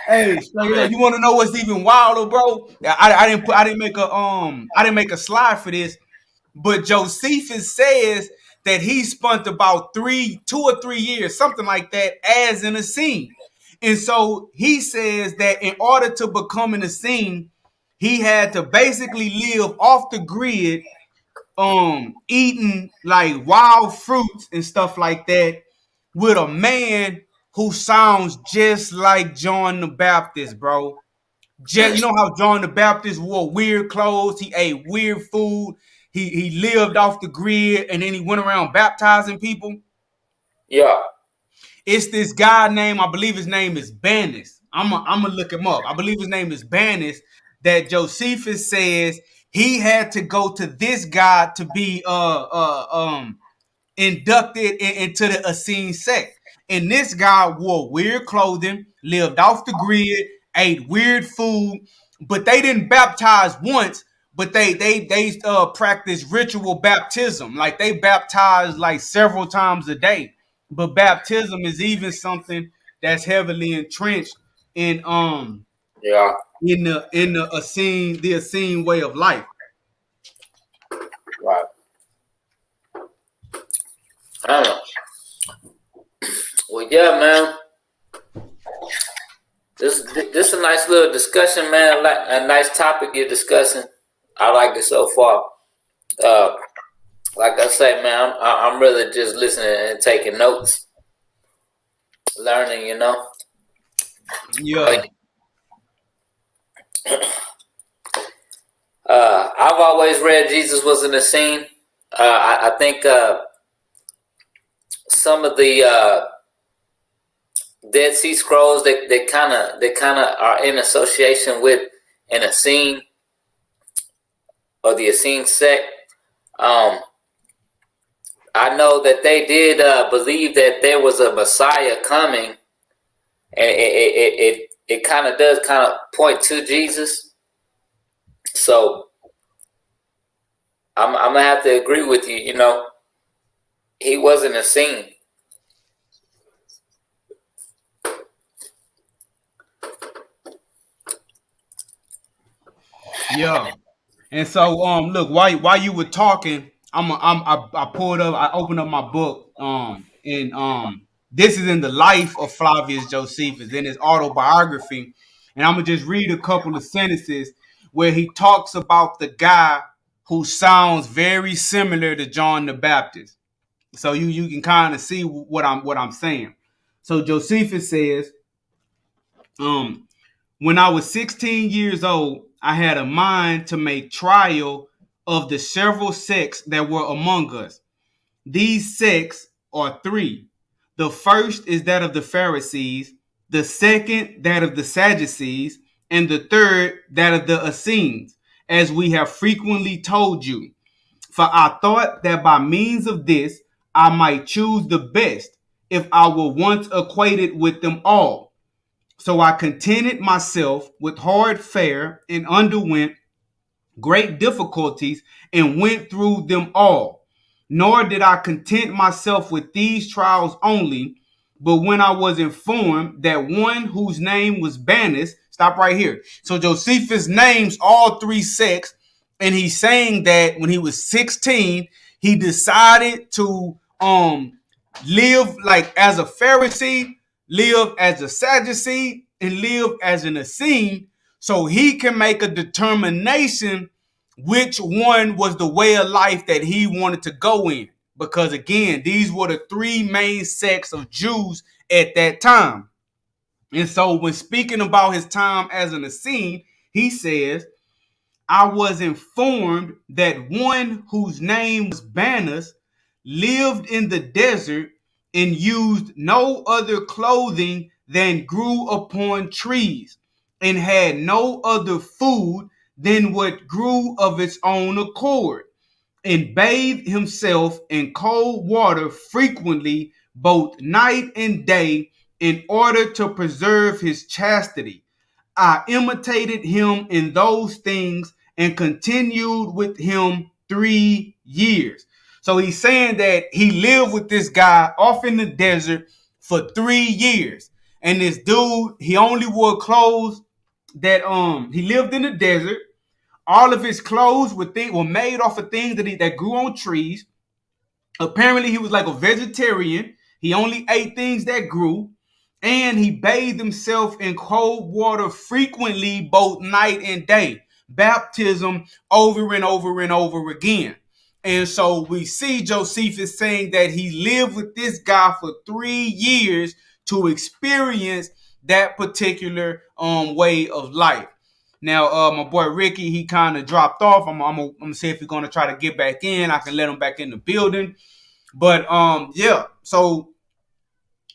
Speaker 1: Hey, straight up. You want to know what's even wilder, bro? I didn't make a slide for this, but Josephus says that he spent about 2 or 3 years, something like that, as an Essene. And so he says that in order to become an Essene, he had to basically live off the grid, eating like wild fruits and stuff like that, with a man who sounds just like John the Baptist, bro. You know how John the Baptist wore weird clothes, he ate weird food, he lived off the grid, and then he went around baptizing people.
Speaker 2: Yeah.
Speaker 1: It's this guy named, I believe his name is Bannis. I'm gonna look him up. I believe his name is Bannis. That Josephus says he had to go to this guy to be inducted into the Essene sect. And this guy wore weird clothing, lived off the grid, ate weird food, but they didn't baptize once, but they practiced ritual baptism. Like they baptized like several times a day. But baptism is even something that's heavily entrenched in
Speaker 2: Yeah.
Speaker 1: in the Essene way of life.
Speaker 2: Right. I don't know. Well, yeah, man. This is a nice little discussion, man. A nice topic you're discussing. I like it so far. Like I say, man, I'm really just listening and taking notes, learning.
Speaker 1: Yeah.
Speaker 2: I've always read Jesus was an Essene. I think some of the Dead Sea Scrolls they kind of are in association with an Essene or the Essene sect. I know that they did believe that there was a Messiah coming, and it kind of does kind of point to Jesus. So I'm I'm gonna have to agree with you. You know, he wasn't a Essene.
Speaker 1: Yeah. And so, look, while you were talking, I pulled up, I opened up my book, and this is in the life of Flavius Josephus in his autobiography, and I'm gonna just read a couple of sentences where he talks about the guy who sounds very similar to John the Baptist. So you can kind of see what I'm saying. So Josephus says, um, when I was 16 years old, I had a mind to make trial of the several sects that were among us. These sects are three. The first is that of the Pharisees, the second that of the Sadducees, and the third that of the Essenes, as we have frequently told you. For I thought that by means of this I might choose the best, if I were once acquainted with them all. So I contented myself with hard fare and underwent great difficulties and went through them all. Nor did I content myself with these trials only, but when I was informed that one whose name was banished, stop right here. So Josephus names all three sects, and he's saying that when he was 16, he decided to live like as a Pharisee, live as a Sadducee, and live as an Essene, so he can make a determination which one was the way of life that he wanted to go in. Because again, these were the three main sects of Jews at that time. And so when speaking about his time as an Essene, he says, I was informed that one whose name was Banners lived in the desert and used no other clothing than grew upon trees, and had no other food than what grew of its own accord, and bathed himself in cold water frequently, both night and day, in order to preserve his chastity. I imitated him in those things and continued with him 3 years. So he's saying that he lived with this guy off in the desert for 3 years. And this dude, he only wore clothes that he lived in the desert. All of his clothes were made off of things that grew on trees. Apparently, he was like a vegetarian. He only ate things that grew. And he bathed himself in cold water frequently, both night and day. Baptism over and over and over again. And so we see Josephus saying that he lived with this guy for 3 years to experience that particular way of life. Now, my boy Ricky, he kind of dropped off. I'm gonna see if he's gonna try to get back in. I can let him back in the building. But yeah. So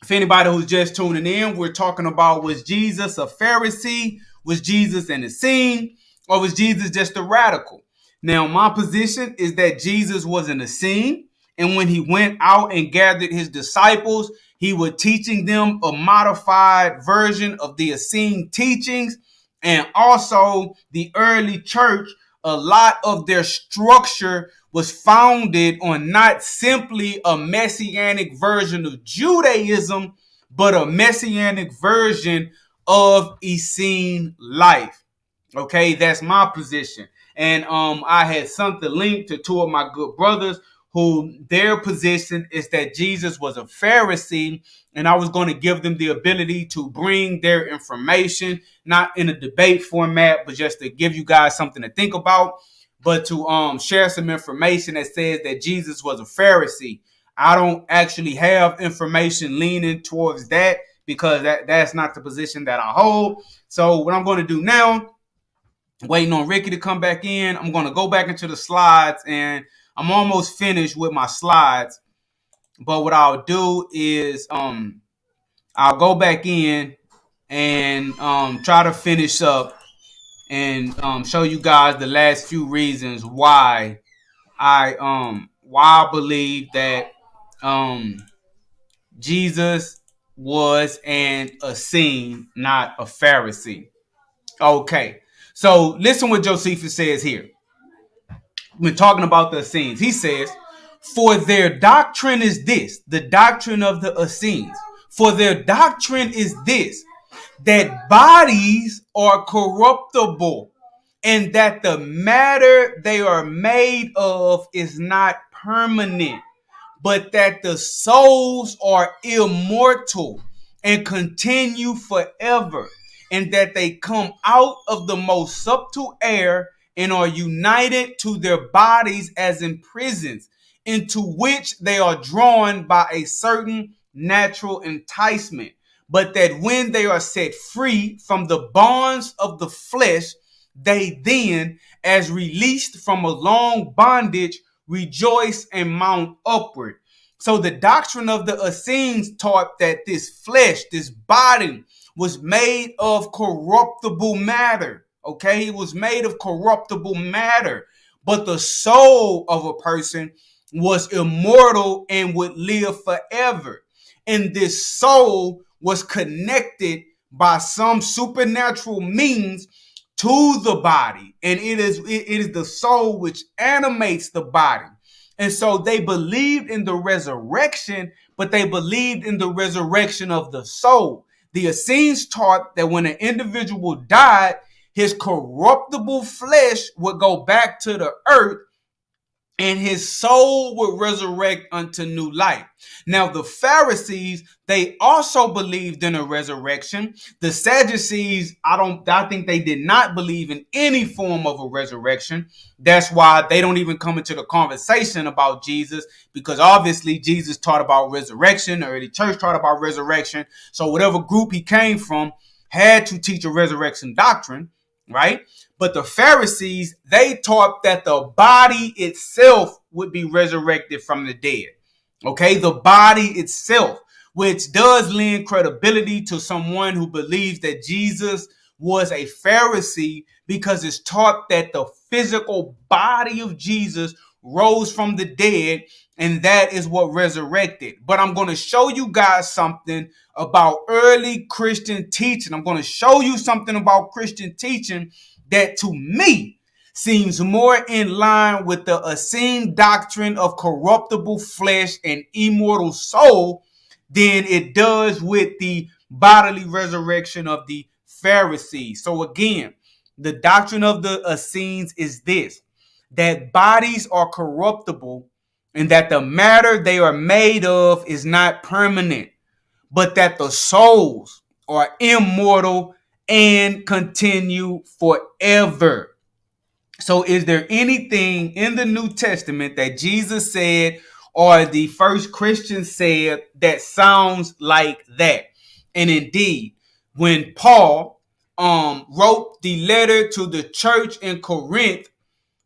Speaker 1: if anybody who's just tuning in, we're talking about, was Jesus a Pharisee? Was Jesus an Essene? Or was Jesus just a radical? Now, my position is that Jesus was an Essene, and when he went out and gathered his disciples, he was teaching them a modified version of the Essene teachings. And also the early church, a lot of their structure was founded on not simply a messianic version of Judaism, but a messianic version of Essene life. Okay, that's my position. And I had sent the link to two of my good brothers who their position is that Jesus was a Pharisee, and I was going to give them the ability to bring their information, not in a debate format, but just to give you guys something to think about, but to share some information that says that Jesus was a Pharisee. I don't actually have information leaning towards that, because that's not the position that I hold. So what I'm going to do now, waiting on Ricky to come back in, I'm going to go back into the slides, and I'm almost finished with my slides. But what I'll do is I'll go back in and try to finish up and show you guys the last few reasons why I believe that Jesus was an Essene, not a Pharisee. Okay, so listen what Josephus says here. when talking about the Essenes, he says, for their doctrine is this, the doctrine of the Essenes. For their doctrine is this, that bodies are corruptible, and that the matter they are made of is not permanent, but that the souls are immortal and continue forever, and that they come out of the most subtle air and are united to their bodies as in prisons, into which they are drawn by a certain natural enticement, but that when they are set free from the bonds of the flesh, they then, as released from a long bondage, rejoice and mount upward. So the doctrine of the Essenes taught that this flesh, this body, was made of corruptible matter. Okay, it was made of corruptible matter, but the soul of a person was immortal and would live forever. And this soul was connected by some supernatural means to the body, and it is the soul which animates the body. And so they believed in the resurrection, but they believed in the resurrection of the soul. The Essenes taught that when an individual died, his corruptible flesh would go back to the earth, and his soul would resurrect unto new life. Now, the Pharisees, they also believed in a resurrection. The Sadducees, I think they did not believe in any form of a resurrection. That's why they don't even come into the conversation about Jesus, because obviously Jesus taught about resurrection. The early church taught about resurrection. So whatever group he came from had to teach a resurrection doctrine, right? But the Pharisees, they taught that the body itself would be resurrected from the dead. Okay, the body itself, which does lend credibility to someone who believes that Jesus was a Pharisee, because it's taught that the physical body of Jesus rose from the dead, and that is what resurrected. But I'm going to show you guys something about early Christian teaching. I'm going to show you something about Christian teaching that to me seems more in line with the Essene doctrine of corruptible flesh and immortal soul than it does with the bodily resurrection of the Pharisees. So again, the doctrine of the Essenes is this, that bodies are corruptible and that the matter they are made of is not permanent, but that the souls are immortal and continue forever. So is there anything in the New Testament that Jesus said or the first Christians said that sounds like that? And indeed, when Paul wrote the letter to the church in Corinth,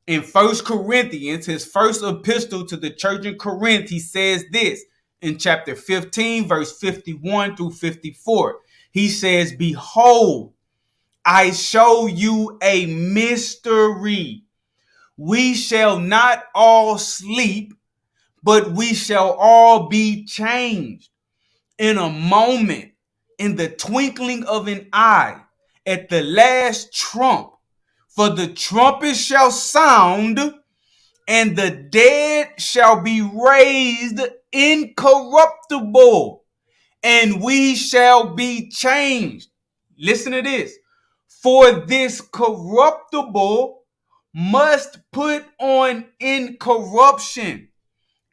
Speaker 1: in 1 Corinthians, his first epistle to the church in Corinth, he says this in chapter 15, verse 51 through 54. He says, behold, I show you a mystery. We shall not all sleep, but we shall all be changed in a moment, in the twinkling of an eye, at the last trump. For the trumpet shall sound, and the dead shall be raised incorruptible, and we shall be changed. Listen to this. For this corruptible must put on incorruption,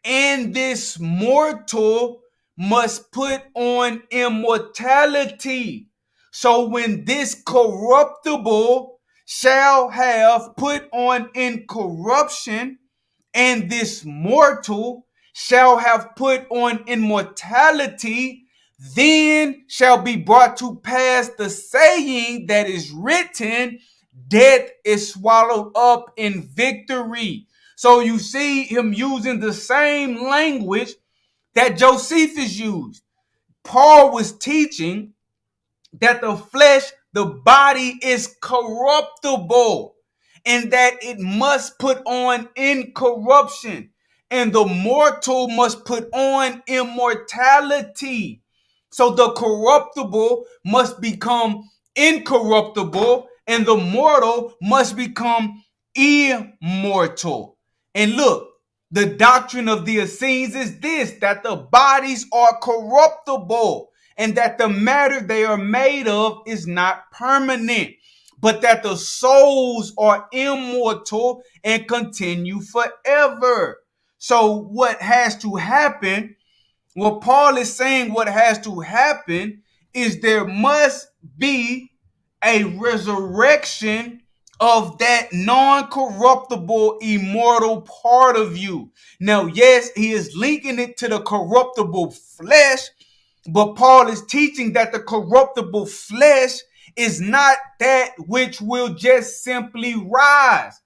Speaker 1: and this mortal must put on immortality. So when this corruptible shall have put on incorruption, and this mortal shall have put on immortality, then shall be brought to pass the saying that is written, death is swallowed up in victory. So you see him using the same language that Josephus used. Paul was teaching that the flesh, the body is corruptible, and that it must put on incorruption, and the mortal must put on immortality. So the corruptible must become incorruptible, and the mortal must become immortal. And look, the doctrine of the Essenes is this, that the bodies are corruptible and that the matter they are made of is not permanent, but that the souls are immortal and continue forever. So what has to happen, what Paul is saying, what has to happen is there must be a resurrection of that non-corruptible, immortal part of you. Now, yes, he is linking it to the corruptible flesh, but Paul is teaching that the corruptible flesh is not that which will just simply rise.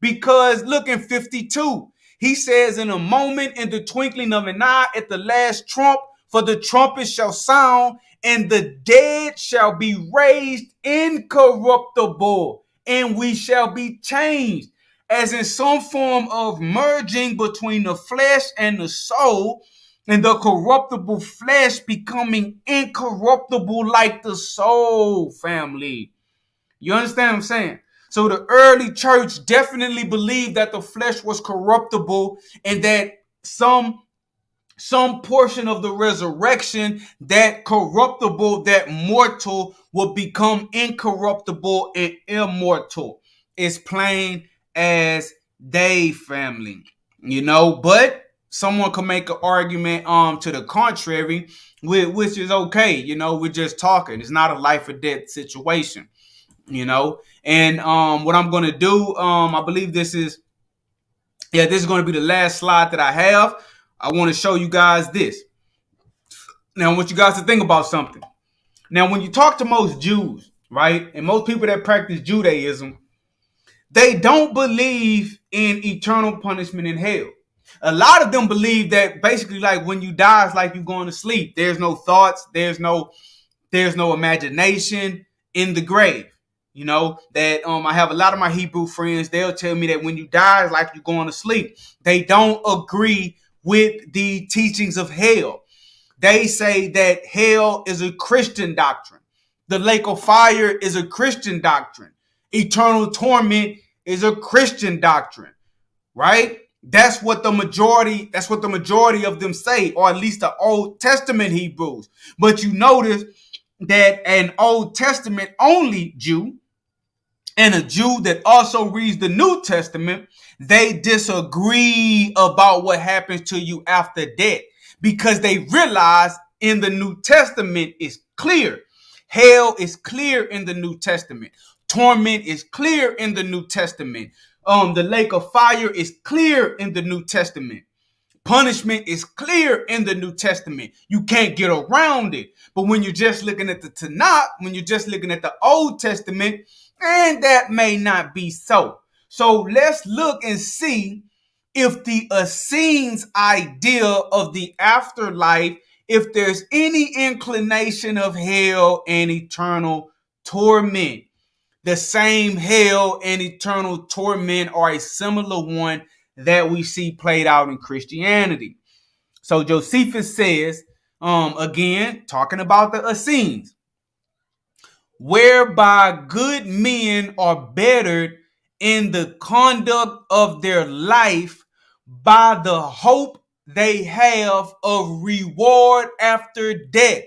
Speaker 1: Because look in 52, he says, in a moment, in the twinkling of an eye, at the last trump, for the trumpet shall sound, and the dead shall be raised incorruptible, and we shall be changed. As in some form of merging between the flesh and the soul, and the corruptible flesh becoming incorruptible like the soul, family. You understand what I'm saying? So the early church definitely believed that the flesh was corruptible and that some portion of the resurrection, that corruptible, that mortal, will become incorruptible and immortal. It's plain as day, family. But someone could make an argument to the contrary, which is okay. We're just talking. It's not a life or death situation. And what I'm going to do, I believe this is going to be the last slide that I have. I want to show you guys this. Now, I want you guys to think about something. Now, when you talk to most Jews, right, and most people that practice Judaism, they don't believe in eternal punishment in hell. A lot of them believe that basically, like, when you die, it's like you're going to sleep. There's no thoughts. There's no imagination in the grave. That I have a lot of my Hebrew friends, they'll tell me that when you die, it's like you're going to sleep. They don't agree with the teachings of hell. They say that hell is a Christian doctrine. The lake of fire is a Christian doctrine. Eternal torment is a Christian doctrine, right? That's what the majority of them say, or at least the Old Testament Hebrews. But you notice that an Old Testament only Jew and a Jew that also reads the New Testament, they disagree about what happens to you after death, because they realize in the New Testament is clear. Hell is clear in the New Testament. Torment is clear in the New Testament. The lake of fire is clear in the New Testament. Punishment is clear in the New Testament. You can't get around it. But when you're just looking at the Tanakh, when you're just looking at the Old Testament, and that may not be so. So let's look and see if the Essenes' idea of the afterlife, if there's any inclination of hell and eternal torment. The same hell and eternal torment are a similar one that we see played out in Christianity. So Josephus says, again, talking about the Essenes, whereby good men are bettered in the conduct of their life by the hope they have of reward after death.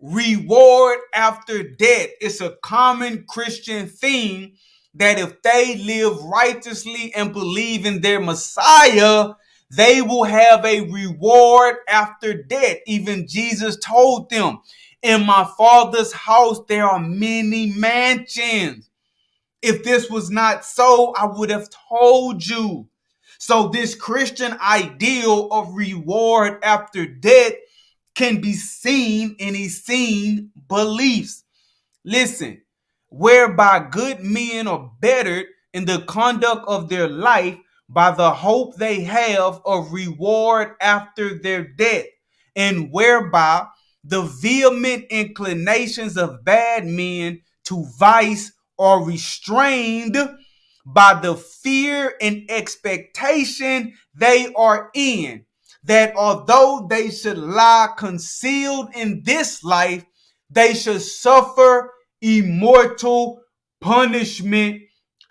Speaker 1: Reward after death. It's a common Christian theme that if they live righteously and believe in their Messiah, they will have a reward after death. Even Jesus told them, in my Father's house, there are many mansions. If this was not so, I would have told you. So this Christian ideal of reward after death can be seen in Essene beliefs. Listen, whereby good men are bettered in the conduct of their life by the hope they have of reward after their death, and whereby the vehement inclinations of bad men to vice are restrained by the fear and expectation they are in, that although they should lie concealed in this life, they should suffer immortal punishment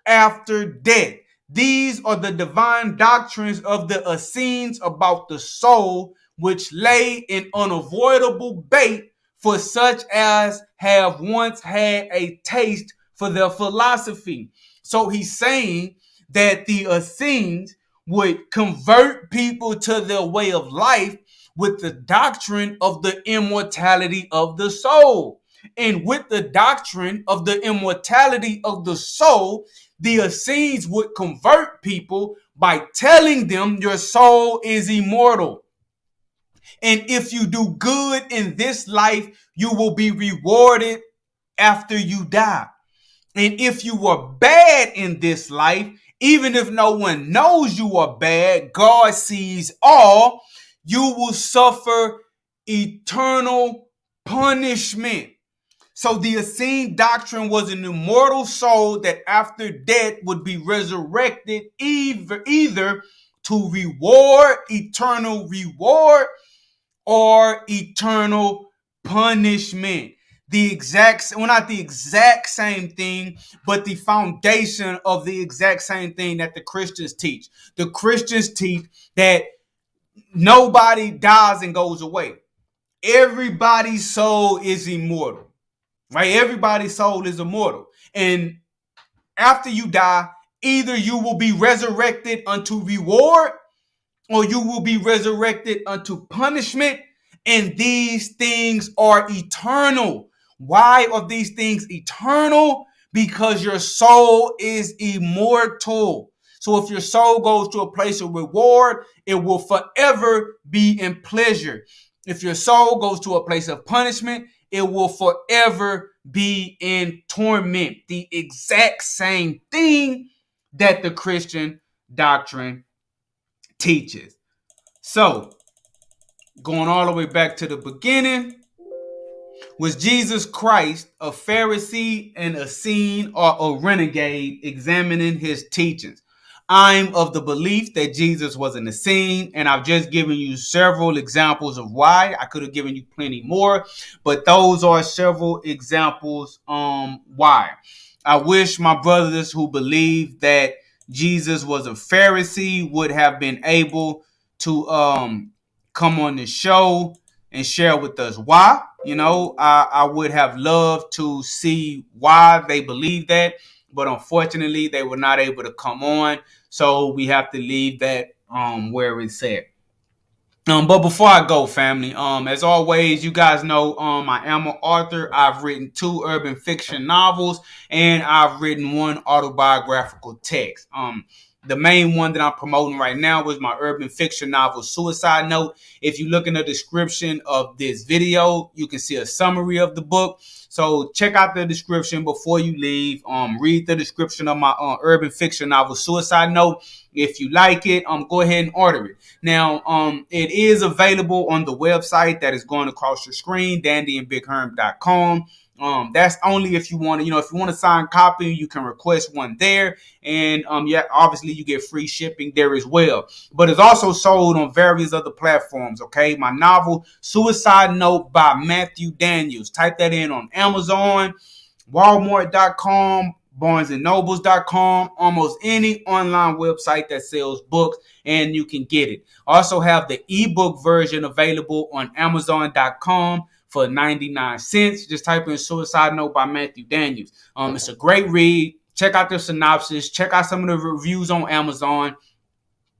Speaker 1: after death. These are the divine doctrines of the Essenes about the soul, which lay in unavoidable bait for such as have once had a taste for their philosophy. So he's saying that the Essenes would convert people to their way of life with the doctrine of the immortality of the soul. And with the doctrine of the immortality of the soul, the Essenes would convert people by telling them your soul is immortal. And if you do good in this life, you will be rewarded after you die. And if you were bad in this life, even if no one knows you are bad, God sees all, you will suffer eternal punishment. So the Essene doctrine was an immortal soul that after death would be resurrected either to reward, eternal reward, or eternal punishment. Not the exact same thing, but the foundation of the exact same thing that the Christians teach. The Christians teach that nobody dies and goes away. Everybody's soul is immortal, right? Everybody's soul is immortal. And after you die, either you will be resurrected unto reward or you will be resurrected unto punishment. And these things are eternal. Why are these things eternal? Because your soul is immortal. So if your soul goes to a place of reward, it will forever be in pleasure. If your soul goes to a place of punishment, it will forever be in torment. The exact same thing that the Christian doctrine teaches. So, going all the way back to the beginning, was Jesus Christ a Pharisee, an Essene, or a renegade? Examining his teachings. I'm of the belief that Jesus was an Essene, and I've just given you several examples of why. I could have given you plenty more, but those are several examples why. I wish my brothers who believe that Jesus was a Pharisee would have been able to come on the show and share with us why. I would have loved to see why they believe that, but unfortunately they were not able to come on, so we have to leave that where it's at. But before I go, family, as always, you guys know I am an author. I've written 2 urban fiction novels, and I've written 1 autobiographical text. The main one that I'm promoting right now is my urban fiction novel, Suicide Note. If you look in the description of this video, you can see a summary of the book. So check out the description before you leave. Read the description of my urban fiction novel, Suicide Note. If you like it, go ahead and order it. Now, it is available on the website that is going across your screen, dandyandbigherm.com. That's only if you want to, if you want a signed copy, you can request one there. And obviously you get free shipping there as well. But it's also sold on various other platforms. Okay, my novel Suicide Note by Matthew Daniels. Type that in on Amazon, Walmart.com, BarnesandNobles.com, almost any online website that sells books, and you can get it. Also have the ebook version available on Amazon.com for 99 cents. Just type in Suicide Note by Matthew Daniels. It's a great read. Check out the synopsis. Check out some of the reviews on Amazon.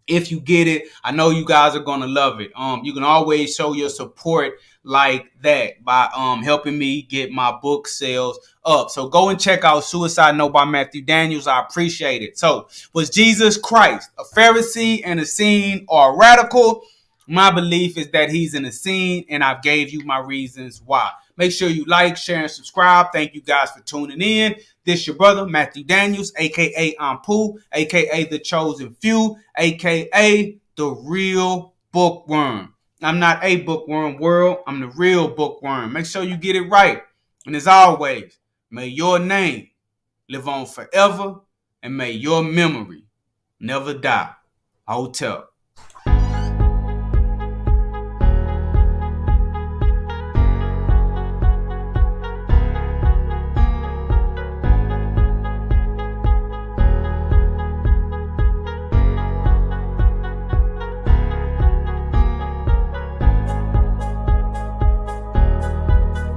Speaker 1: If you get it, I know you guys are going to love it. You can always show your support like that by helping me get my book sales up. So go and check out Suicide Note by Matthew Daniels. I appreciate it. So, was Jesus Christ a Pharisee, an Essene, or a radical? My belief is that he's an Essene, and I've gave you my reasons why. Make sure you like, share, and subscribe. Thank you guys for tuning in. This your brother, Matthew Daniels, a.k.a. Ampu, a.k.a. The Chosen Few, a.k.a. The Real Bookworm. I'm not a bookworm world. I'm the real bookworm. Make sure you get it right. And as always, may your name live on forever, and may your memory never die. Hotel.